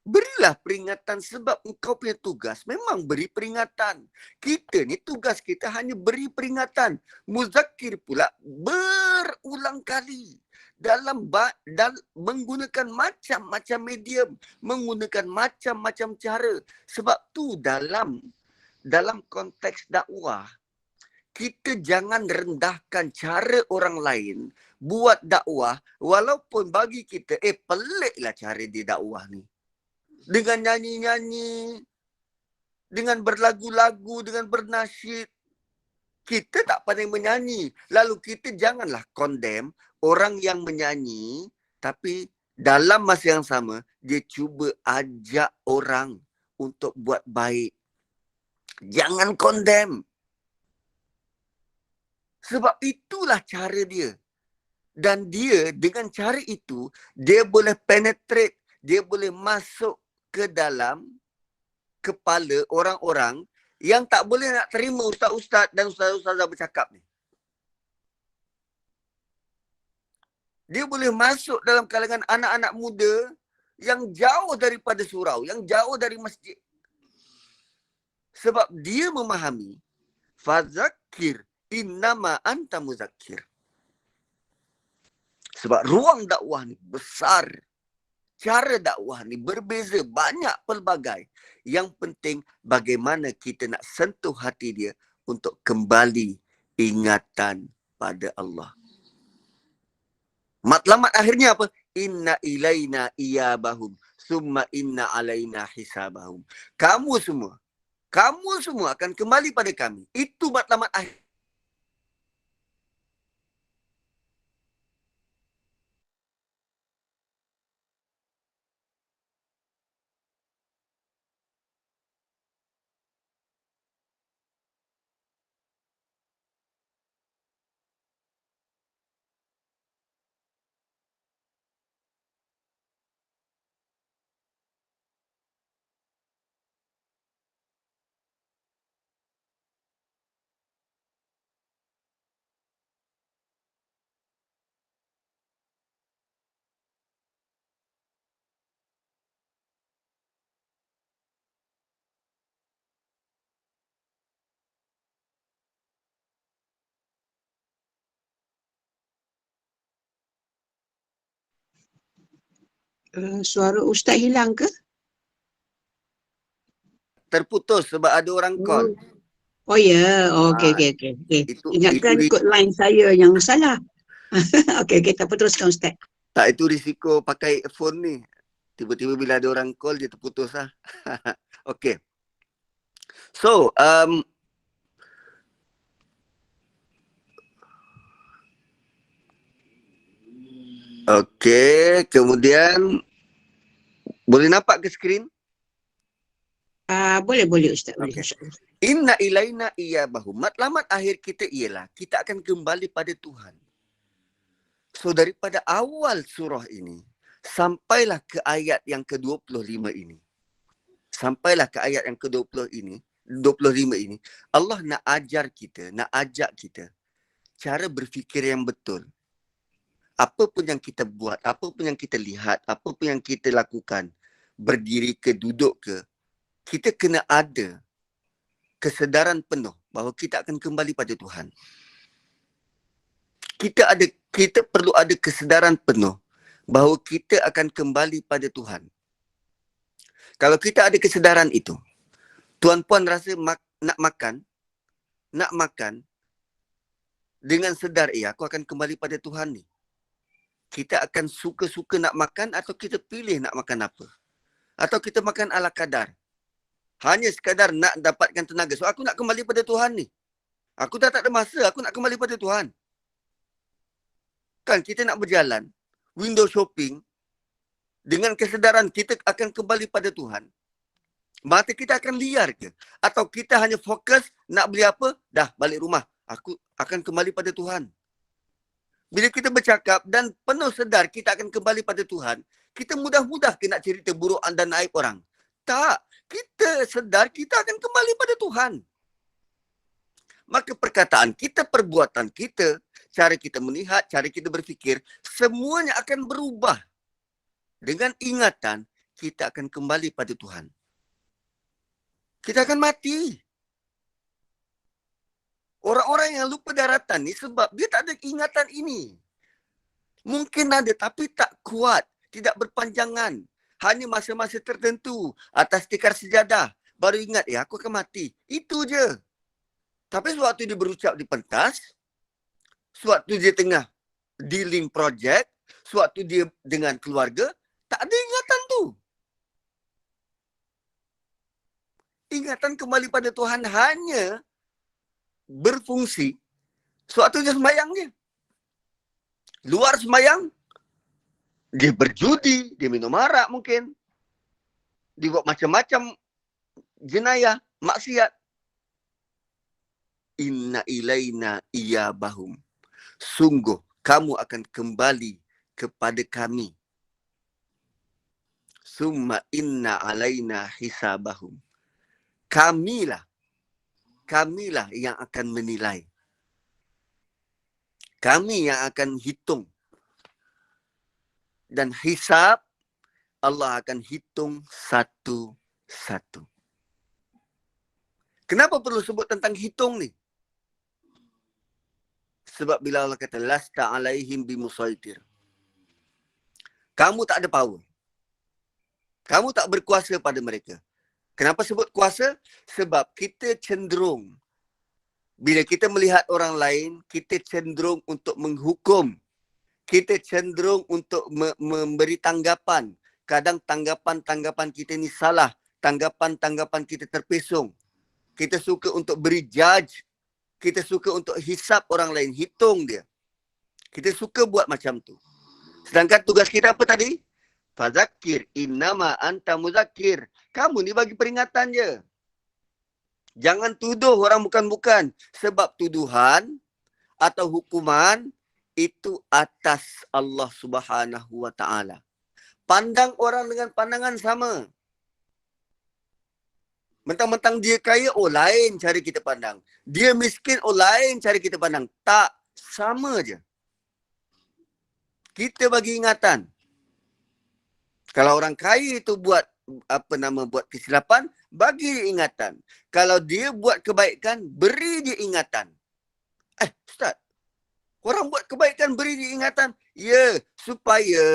Berilah peringatan sebab engkau punya tugas memang beri peringatan. Kita ni tugas kita hanya beri peringatan. Muzakir pula berulang kali. Dalam menggunakan macam-macam medium. Menggunakan macam-macam cara. Sebab tu dalam konteks dakwah, kita jangan rendahkan cara orang lain buat dakwah walaupun bagi kita peliklah cara dia dakwah ni. Dengan nyanyi-nyanyi, dengan berlagu-lagu, dengan bernasyid. Kita tak pandai menyanyi. Lalu kita janganlah condemn orang yang menyanyi tapi dalam masa yang sama dia cuba ajak orang untuk buat baik. Jangan condemn. Sebab itulah cara dia. Dan dia dengan cara itu, dia boleh penetrate, dia boleh masuk ke dalam kepala orang-orang yang tak boleh nak terima ustaz-ustaz dan ustazah bercakap ni. Dia boleh masuk dalam kalangan anak-anak muda yang jauh daripada surau, yang jauh dari masjid. Sebab dia memahami, fazakir innama anta muzakir. Sebab ruang dakwah ni besar. Cara dakwah ni berbeza, banyak pelbagai. Yang penting bagaimana kita nak sentuh hati dia untuk kembali ingatan pada Allah. Matlamat akhirnya apa? Inna ilaina iyabahum summa inna alaina hisabahum. Kamu semua akan kembali pada kami. Itu matlamat akhir. Suara Ustaz hilang ke? Terputus sebab ada orang call. Oh ya, okey, Ah, okey, okey. Okay. itu Ingatkan kod line saya yang salah. Okey, kita teruskan Ustaz. tak, itu risiko pakai phone ni. Tiba-tiba bila ada orang call dia terputus lah. Okay. So, okay, kemudian boleh nampak ke skrin? Boleh Ustaz, boleh Okay. insya-Allah. Inna ilaina iyabahum. Matlamat akhir kita ialah kita akan kembali pada Tuhan. So daripada awal surah ini sampailah ke ayat yang ke-25 ini. Sampailah ke ayat yang ke-20 ini, 25 ini, Allah nak ajar kita, nak ajak kita cara berfikir yang betul. Apa pun yang kita buat, apa pun yang kita lihat, apa pun yang kita lakukan, berdiri ke, duduk ke, kita kena ada kesedaran penuh bahawa kita akan kembali pada Tuhan. Kita perlu ada kesedaran penuh bahawa kita akan kembali pada Tuhan. Kalau kita ada kesedaran itu, tuan-puan rasa nak makan dengan sedar, aku akan kembali pada Tuhan ni. Kita akan suka-suka nak makan atau kita pilih nak makan apa? Atau kita makan ala kadar. Hanya sekadar nak dapatkan tenaga. So aku nak kembali pada Tuhan ni. Aku dah tak ada masa, aku nak kembali pada Tuhan. Kan kita nak berjalan, window shopping, dengan kesedaran kita akan kembali pada Tuhan. Mata kita akan liar ke? Atau kita hanya fokus nak beli apa? Dah balik rumah. Aku akan kembali pada Tuhan. Bila kita bercakap dan penuh sedar kita akan kembali pada Tuhan, kita mudah-mudah ke nak cerita buruk dan aib orang? Tak. Kita sedar kita akan kembali pada Tuhan. Maka perkataan kita, perbuatan kita, cara kita melihat, cara kita berfikir, semuanya akan berubah. Dengan ingatan, kita akan kembali pada Tuhan. Kita akan mati. Orang-orang yang lupa daratan ni sebab dia tak ada ingatan ini. Mungkin ada tapi tak kuat, tidak berpanjangan. Hanya masa-masa tertentu atas tikar sejadah baru ingat, aku akan mati. Itu je. Tapi sewaktu dia berucap di pentas, sewaktu dia tengah dealing projek, sewaktu dia dengan keluarga, tak ada ingatan tu. Ingatan kembali pada Tuhan hanya berfungsi sewaktu dia sembahyang je. Luar sembahyang, dia berjudi, dia minum arak mungkin. Dia buat macam-macam jenayah, maksiat. Inna ilaina iyabahum. Sungguh kamu akan kembali kepada kami. Summa inna alaina hisabahum. Kamilah yang akan menilai. Kami yang akan hitung. Dan hisab, Allah akan hitung satu-satu. Kenapa perlu sebut tentang hitung ni? Sebab bila Allah kata, lasta alaihim bimusaitir. Kamu tak ada power. Kamu tak berkuasa pada mereka. Kenapa sebut kuasa? Sebab kita cenderung, bila kita melihat orang lain, kita cenderung untuk menghukum. Kita cenderung untuk memberi tanggapan. Kadang tanggapan-tanggapan kita ni salah. Tanggapan-tanggapan kita terpesong. Kita suka untuk beri judge. Kita suka untuk hisap orang lain. Hitung dia. Kita suka buat macam tu. Sedangkan tugas kita apa tadi? Fazakir innama anta muzakir. Kamu ni bagi peringatan je. Jangan tuduh orang bukan-bukan. Sebab tuduhan atau hukuman itu atas Allah Subhanahu wa ta'ala. Pandang orang dengan pandangan sama. Mentang-mentang dia kaya, lain cara kita pandang. Dia miskin, lain cara kita pandang. Tak, sama je. Kita bagi ingatan. Kalau orang kaya itu buat buat kesilapan, bagi dia ingatan. Kalau dia buat kebaikan, beri dia ingatan. Ustaz, orang buat kebaikan beri dia ingatan. Ya, supaya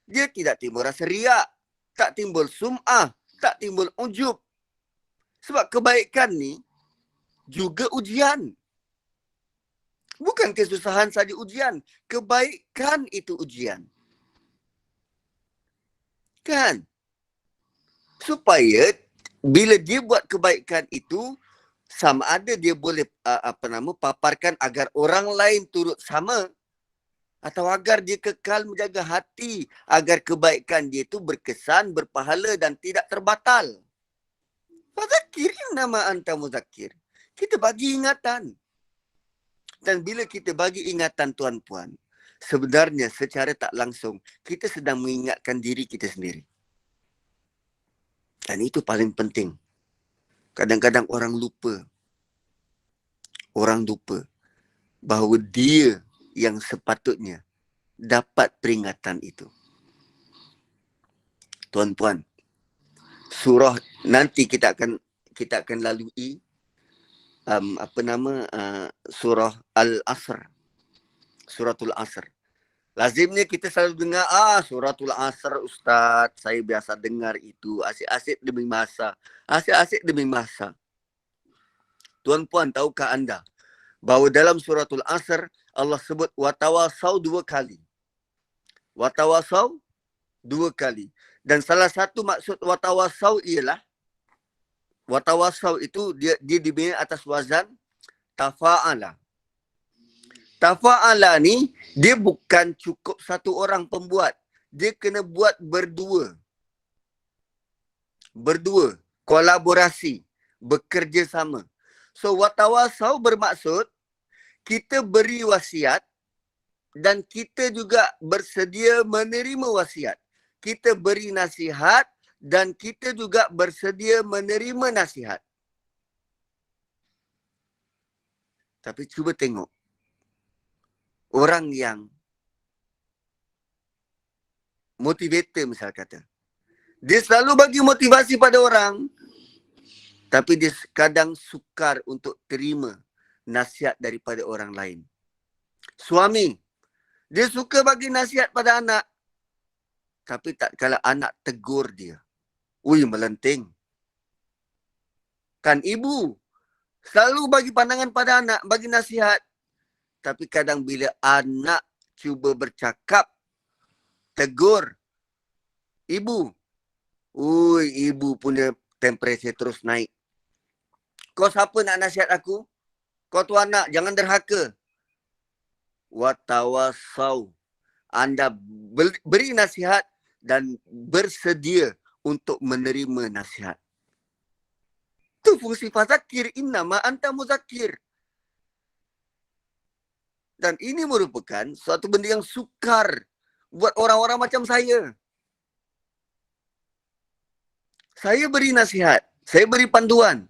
Dia tidak timbul rasa riak, tak timbul sum'ah, tak timbul ujub. Sebab kebaikan ni juga ujian. Bukan kesusahan saja ujian, kebaikan itu ujian. Kan? Supaya bila dia buat kebaikan itu, sama ada dia boleh paparkan agar orang lain turut sama, atau agar dia kekal menjaga hati agar kebaikan dia itu berkesan, berpahala dan tidak terbatal. Fadzakir innama anta mudzakir. Kita bagi ingatan. Dan bila kita bagi ingatan tuan-puan, sebenarnya secara tak langsung kita sedang mengingatkan diri kita sendiri. Dan itu paling penting. Kadang-kadang orang lupa bahawa dia yang sepatutnya dapat peringatan itu. Tuan-puan, surah nanti kita akan lalui surah Al-Asr. Suratul Asr. Lazimnya kita selalu dengar, suratul Asr Ustaz, saya biasa dengar itu, asyik-asyik demi masa. Asyik-asyik demi masa. Tuan-puan, tahukah anda bahawa dalam suratul Asr Allah sebut watawasau 2 kali. Watawasau 2 kali. Dan salah satu maksud watawasau ialah, watawasau itu dia dibina atas wazan tafa'ala. Tafa'ala ni dia bukan cukup satu orang pembuat. Dia kena buat berdua. Berdua, kolaborasi, bekerja sama. So watawasau bermaksud kita beri wasiat dan kita juga bersedia menerima wasiat. Kita beri nasihat dan kita juga bersedia menerima nasihat. Tapi cuba tengok. Orang yang motivator misal kata. Dia selalu bagi motivasi pada orang. Tapi dia kadang sukar untuk terima nasihat daripada orang lain. Suami, dia suka bagi nasihat pada anak. Tapi tak kala anak tegur dia. Ui, melenting. Kan ibu selalu bagi pandangan pada anak, bagi nasihat. Tapi kadang bila anak cuba bercakap, tegur ibu. Ui, ibu punya temperature terus naik. Kau siapa nak nasihat aku? Kau tu anak, jangan derhaka. Watawasau. Anda beri nasihat dan bersedia untuk menerima nasihat. Itu fungsi fadzakir innama anta mudzakir. Dan ini merupakan suatu benda yang sukar buat orang-orang macam saya. Saya beri nasihat, saya beri panduan.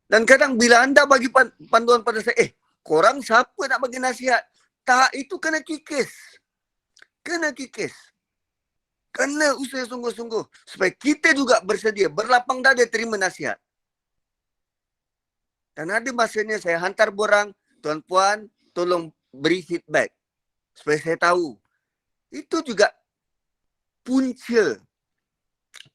Dan kadang bila anda bagi panduan pada saya, korang siapa nak bagi nasihat? Tak, itu kena kikis. Kena kikis. Kena usaha sungguh-sungguh. Supaya kita juga bersedia, berlapang dada terima nasihat. Dan ada masanya saya hantar borang, tuan-puan, tolong beri feedback. Supaya saya tahu. Itu juga punca,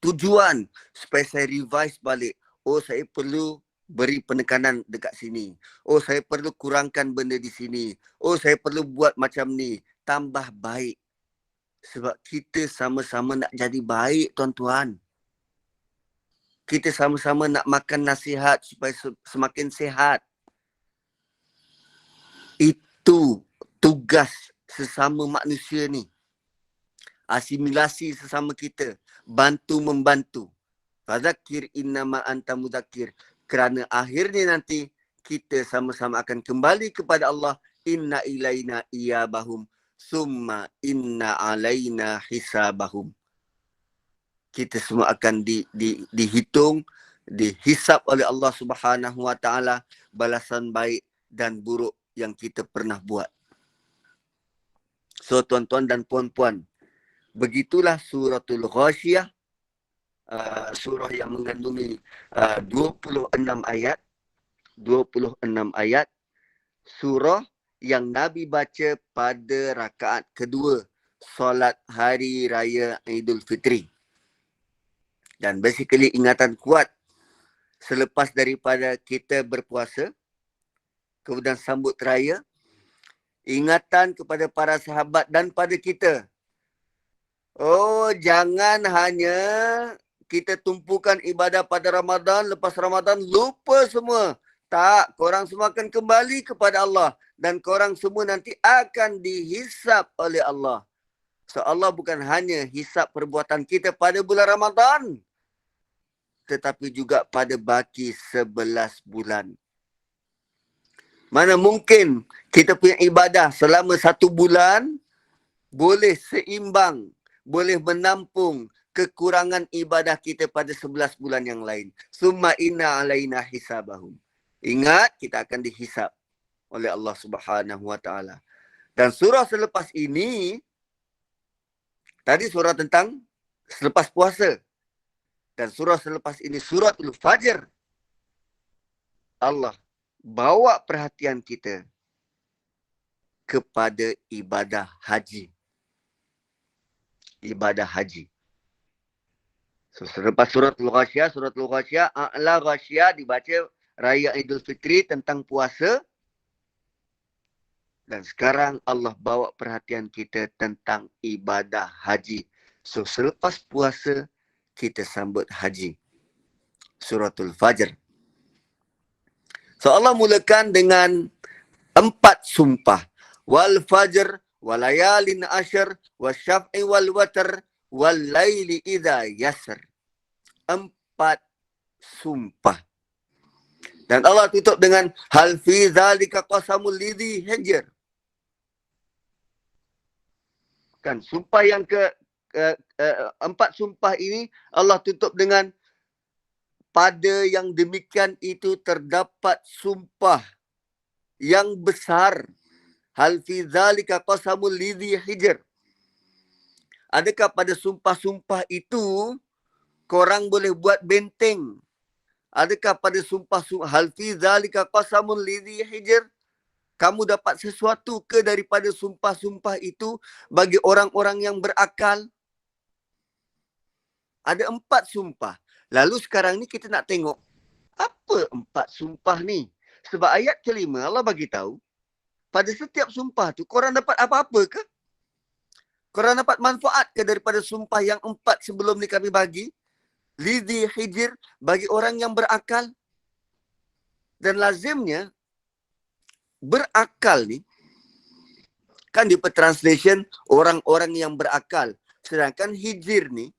tujuan supaya saya revise balik. Oh, saya perlu beri penekanan dekat sini. Oh, saya perlu kurangkan benda di sini. Oh, saya perlu buat macam ni. Tambah baik. Sebab kita sama-sama nak jadi baik, tuan-tuan. Kita sama-sama nak makan nasihat supaya semakin sihat. Itu tugas sesama manusia ni. Asimilasi sesama kita. Bantu-membantu. Fadzakir innama anta mudzakir. Kerana akhirnya nanti kita sama-sama akan kembali kepada Allah. Inna ilaina iyabahum. Summa inna alaina hisabahum. Kita semua akan dihitung, dihisap oleh Allah Subhanahu Wa Taala balasan baik dan buruk yang kita pernah buat. So tuan-tuan dan puan-puan, begitulah suratul Ghashiyah, surah yang mengandungi 26 ayat. 26 ayat. Surah yang Nabi baca pada rakaat kedua solat hari raya Idul Fitri. Dan basically ingatan kuat selepas daripada kita berpuasa, kemudian sambut raya, ingatan kepada para sahabat dan pada kita. Oh, jangan hanya kita tumpukan ibadah pada Ramadan, lepas Ramadan lupa semua. Tak, korang semua akan kembali kepada Allah. Dan korang semua nanti akan dihisap oleh Allah. So Allah bukan hanya hisap perbuatan kita pada bulan Ramadan, tetapi juga pada baki 11 bulan. Mana mungkin kita punya ibadah selama 1 bulan boleh seimbang, boleh menampung kekurangan ibadah kita pada 11 bulan yang lain. Summa inna alaina hisabahum. Ingat, kita akan dihisap oleh Allah Subhanahu Wa Taala. Dan surah selepas ini, tadi surah tentang selepas puasa. Dan surah selepas ini, suratul Fajr. Allah bawa perhatian kita kepada ibadah haji. Ibadah haji. So, selepas suratul Ghasyiyah, A'la Ghasyiyah dibaca Raya Idul Fitri tentang puasa. Dan sekarang Allah bawa perhatian kita tentang ibadah haji. So, selepas puasa, kita sambut haji. Suratul Fajr. So, Allah mulakan dengan 4 sumpah. Wal fajr, walayalin ashar, wasyaf'i wal watar, wal laili idha yasr. 4 sumpah. Dan Allah tutup dengan hal fi zalika qasamul lidhi hijr. Kan sumpah yang 4 sumpah ini Allah tutup dengan pada yang demikian itu terdapat sumpah yang besar. Hal fi zalika qasamul lidhi hijr. Adakah pada sumpah-sumpah itu korang boleh buat benteng? Adakah pada sumpah hal fi zalika qasamul lidhi hijr, kamu dapat sesuatu ke daripada sumpah-sumpah itu bagi orang-orang yang berakal? Ada 4 sumpah. Lalu sekarang ni kita nak tengok apa 4 sumpah ni. Sebab ayat kelima Allah bagi tahu pada setiap sumpah tu korang dapat apa-apa ke? Korang dapat manfaat ke daripada sumpah yang 4 sebelum ni kami bagi? Lidhi hijr, bagi orang yang berakal. Dan lazimnya berakal ni kan di translation orang-orang yang berakal. Sedangkan hijr ni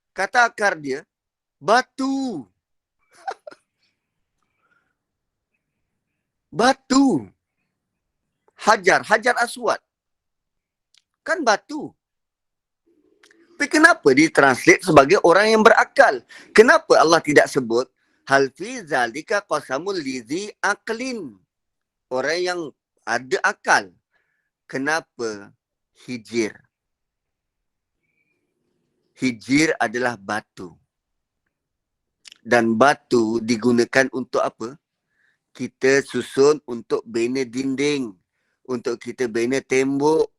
kata akar dia batu. Batu. Hajar aswad. Kan batu. Tapi kenapa ditranslate sebagai orang yang berakal? Kenapa Allah tidak sebut hal fi zalika qasamul lidhi aqlin? Orang yang ada akal. Kenapa hijir? Hijir adalah batu. Dan batu digunakan untuk apa? Kita susun untuk bina dinding. Untuk kita bina tembok.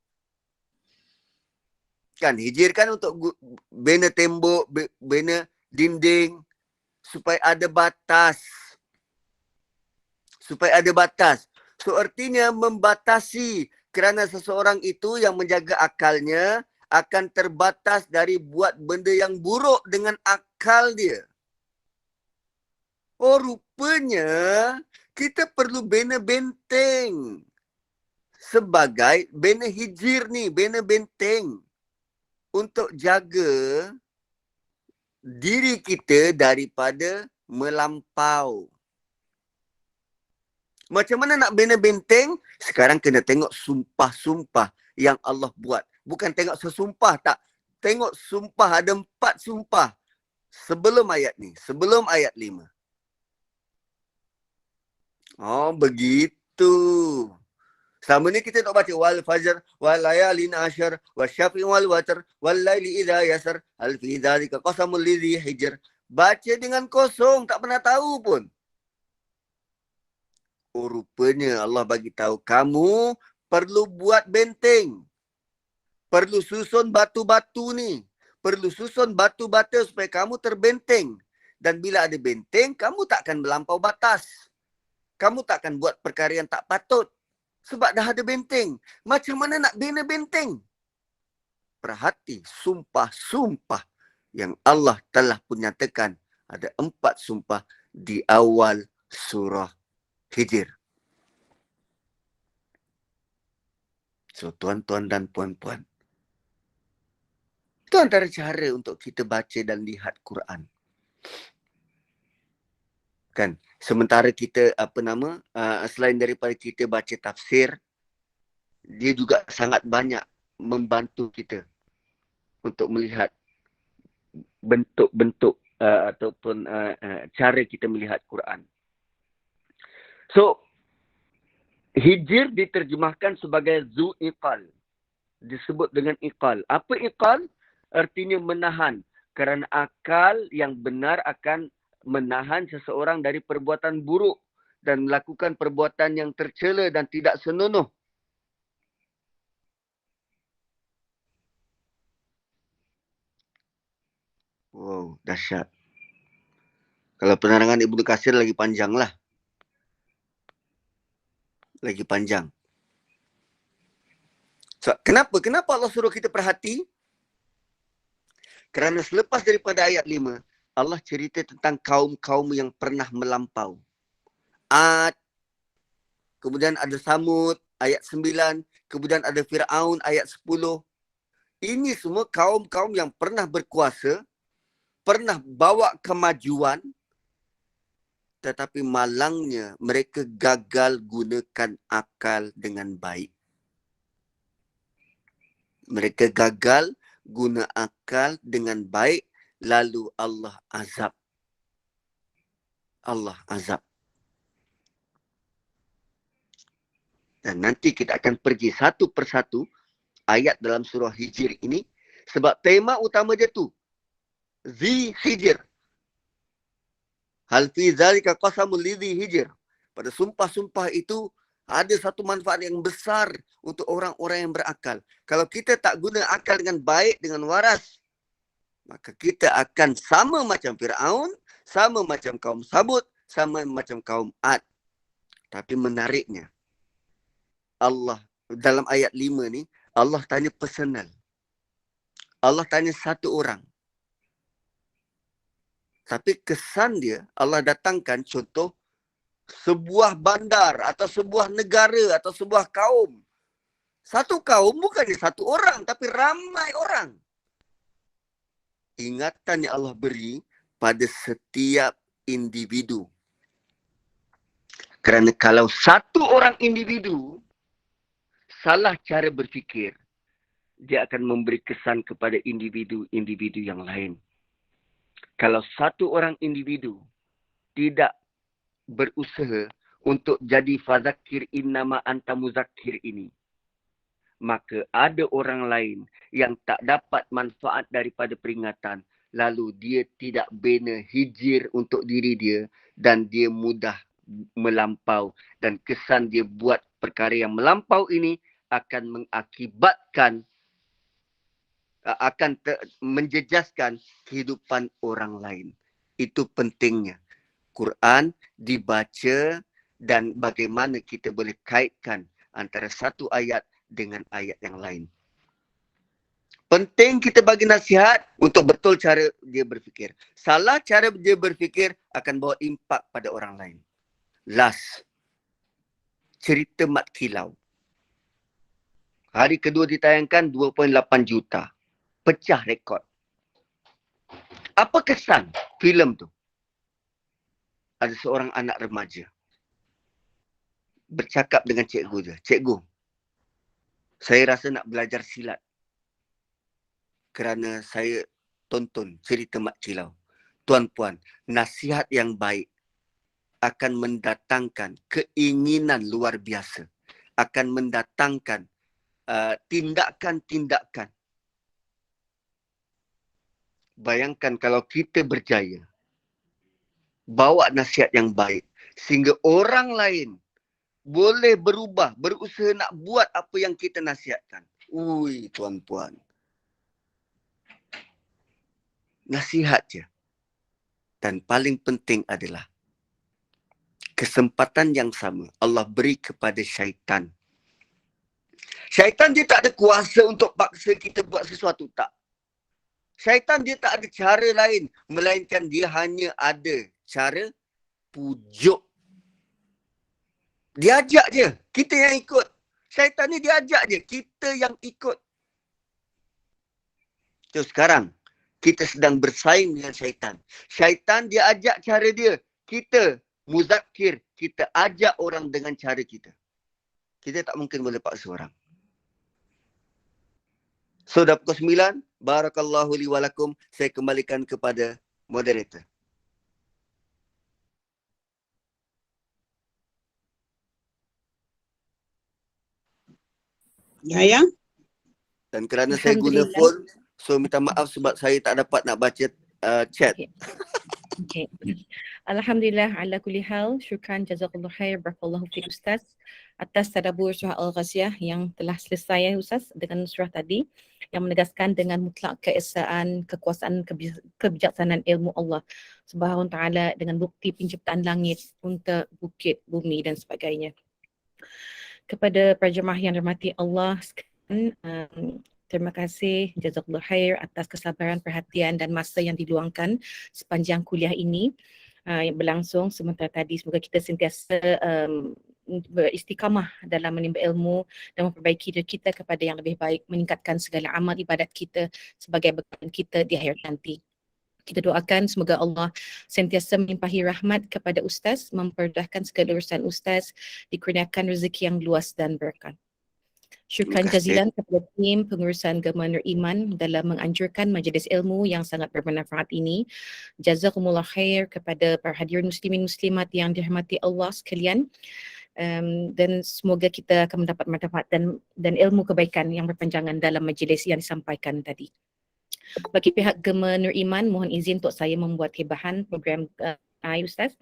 Kan hijir kan untuk bina tembok, bina dinding. Supaya ada batas. Supaya ada batas. So artinya membatasi. Kerana seseorang itu yang menjaga akalnya akan terbatas dari buat benda yang buruk dengan akal dia. Oh rupanya kita perlu bina benteng. Sebagai bina hijir ni, bina benteng. Untuk jaga diri kita daripada melampau. Macam mana nak bina benteng? Sekarang kena tengok sumpah-sumpah yang Allah buat. Bukan tengok sesumpah, tak. Tengok sumpah, ada 4 sumpah. Sebelum ayat ni, sebelum ayat 5. Oh, begitu. Sama ni kita nak baca wal fajr wal layalin ashar wasyafi wal watar wal laili idza yasar hal fi dzalika qasamul lidhi hijr. Baca dengan kosong, tak pernah tahu pun. Oh, rupanya Allah bagi tahu kamu perlu buat benteng. Perlu susun batu-batu ni. Perlu susun batu-batu supaya kamu terbenteng. Dan bila ada benteng, kamu tak akan melampau batas. Kamu tak akan buat perkara yang tak patut. Sebab dah ada benteng. Macam mana nak bina benteng? Perhati sumpah-sumpah yang Allah telah pun nyatakan. Ada 4 sumpah di awal surah Hijr. So, tuan-tuan dan puan-puan, itu antara cara untuk kita baca dan lihat Quran. Kan? Sementara kita, selain daripada kita baca tafsir, dia juga sangat banyak membantu kita untuk melihat bentuk-bentuk ataupun cara kita melihat Quran. So, Hijr diterjemahkan sebagai Zu Iqal. Disebut dengan Iqal. Apa Iqal? Artinya menahan. Kerana akal yang benar akan menahan seseorang dari perbuatan buruk dan melakukan perbuatan yang tercela dan tidak senonoh. Wow, dahsyat. Kalau penerangan Ibnu Katsir lagi panjang lah. Lagi panjang. So, kenapa Allah suruh kita perhati? Kerana selepas daripada ayat 5, Allah cerita tentang kaum-kaum yang pernah melampau. Ad, kemudian ada Samud, ayat 9, kemudian ada Fir'aun, ayat 10. Ini semua kaum-kaum yang pernah berkuasa, pernah bawa kemajuan, tetapi malangnya mereka gagal gunakan akal dengan baik. Mereka gagal guna akal dengan baik, lalu Allah azab. Allah azab. Dan nanti kita akan pergi satu persatu ayat dalam surah Hijr ini, sebab tema utama dia tu Zi Hijr. Hal fi zalika qasamul lidhi hijr. Pada sumpah-sumpah itu ada satu manfaat yang besar untuk orang-orang yang berakal. Kalau kita tak guna akal dengan baik, dengan waras, maka kita akan sama macam Fir'aun, sama macam kaum Samud, sama macam kaum Ad. Tapi menariknya, Allah dalam ayat 5 ni, Allah tanya personal. Allah tanya satu orang. Tapi kesan dia, Allah datangkan contoh sebuah bandar atau sebuah negara atau sebuah kaum. Satu kaum bukannya satu orang, tapi ramai orang. Ingatan yang Allah beri pada setiap individu. Kerana kalau satu orang individu salah cara berfikir, dia akan memberi kesan kepada individu-individu yang lain. Kalau satu orang individu tidak berusaha untuk jadi fadzakir innama anta muzakkir ini, maka ada orang lain yang tak dapat manfaat daripada peringatan, lalu dia tidak bina hijir untuk diri dia dan dia mudah melampau, dan kesan dia buat perkara yang melampau ini akan mengakibatkan menjejaskan kehidupan orang lain. Itu pentingnya Quran dibaca dan bagaimana kita boleh kaitkan antara satu ayat dengan ayat yang lain. Penting kita bagi nasihat untuk betul cara dia berfikir. Salah cara dia berfikir akan bawa impak pada orang lain. Last, cerita Mat Kilau. Hari kedua ditayangkan 2.8 juta. Pecah rekod. Apa kesan filem tu? Ada seorang anak remaja bercakap dengan cikgu dia. Cikgu, saya rasa nak belajar silat kerana saya tonton cerita Mat Kilau. Tuan-puan, nasihat yang baik akan mendatangkan keinginan luar biasa. Akan mendatangkan tindakan-tindakan. Bayangkan kalau kita berjaya bawa nasihat yang baik sehingga orang lain boleh berubah, berusaha nak buat apa yang kita nasihatkan. Ui, tuan-puan. Nasihat je. Dan paling penting adalah kesempatan yang sama Allah beri kepada syaitan. Syaitan dia tak ada kuasa untuk paksa kita buat sesuatu, tak. Syaitan dia tak ada cara lain, melainkan dia hanya ada cara pujuk. Dia ajak je, kita yang ikut. Syaitan ni dia ajak je, kita yang ikut. So sekarang, kita sedang bersaing dengan syaitan. Syaitan dia ajak cara dia, kita muzakir, kita ajak orang dengan cara kita. Kita tak mungkin boleh paksa orang. So dah pukul 9, barakallahu li walakum, saya kembalikan kepada moderator. Ya. Dan kerana saya guna phone, so minta maaf sebab saya tak dapat nak baca chat. Okay. Alhamdulillah ala kulli hal, syukran jazakallahu khair, barakallahu fi Ustaz atas tadabbur surah Al-Ghasiyah yang telah selesai Ustaz dengan surah tadi yang menegaskan dengan mutlak keesaan, kekuasaan, kebijaksanaan ilmu Allah Subhanahu wa taala dengan bukti penciptaan langit, unta, bukit, bumi dan sebagainya. Kepada para jemaah yang dirahmati Allah sekalian, terima kasih jazakallahu khair atas kesabaran, perhatian dan masa yang diluangkan sepanjang kuliah ini yang berlangsung sementara tadi. Semoga kita sentiasa beristiqamah dalam menimba ilmu dan memperbaiki diri kita kepada yang lebih baik, meningkatkan segala amal ibadat kita sebagai bekal kita di akhirat nanti. Kita doakan semoga Allah sentiasa melimpahi rahmat kepada Ustaz, memperdahkan segala urusan Ustaz, dikurniakan rezeki yang luas dan berkah. Syukran jazilan kepada tim pengurusan Gema Nur Iman dalam menganjurkan majlis ilmu yang sangat bermanfaat ini. Jazakumullah khair kepada para hadirin muslimin muslimat yang dirahmati Allah sekalian. Dan semoga kita akan mendapat manfaat dan ilmu kebaikan yang berpanjangan dalam majlis yang disampaikan tadi. Bagi pihak Gema Nur Iman, mohon izin untuk saya membuat hibahan program Ustaz.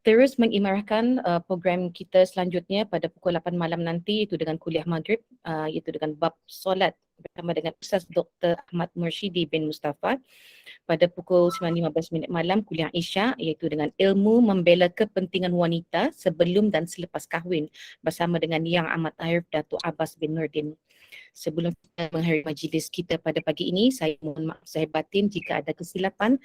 Terus mengimarahkan program kita selanjutnya pada pukul 8 malam nanti, iaitu dengan kuliah maghrib, iaitu dengan bab solat bersama dengan Ustaz Dr. Ahmad Mursyidi bin Mustafa. Pada pukul 9.15 malam kuliah Isya, iaitu dengan ilmu membela kepentingan wanita sebelum dan selepas kahwin bersama dengan Yang Amat Arif Datuk Abbas bin Nurdin. Sebelum kita mengakhiri majlis kita pada pagi ini, saya mohon maaf zahir batin jika ada kesilapan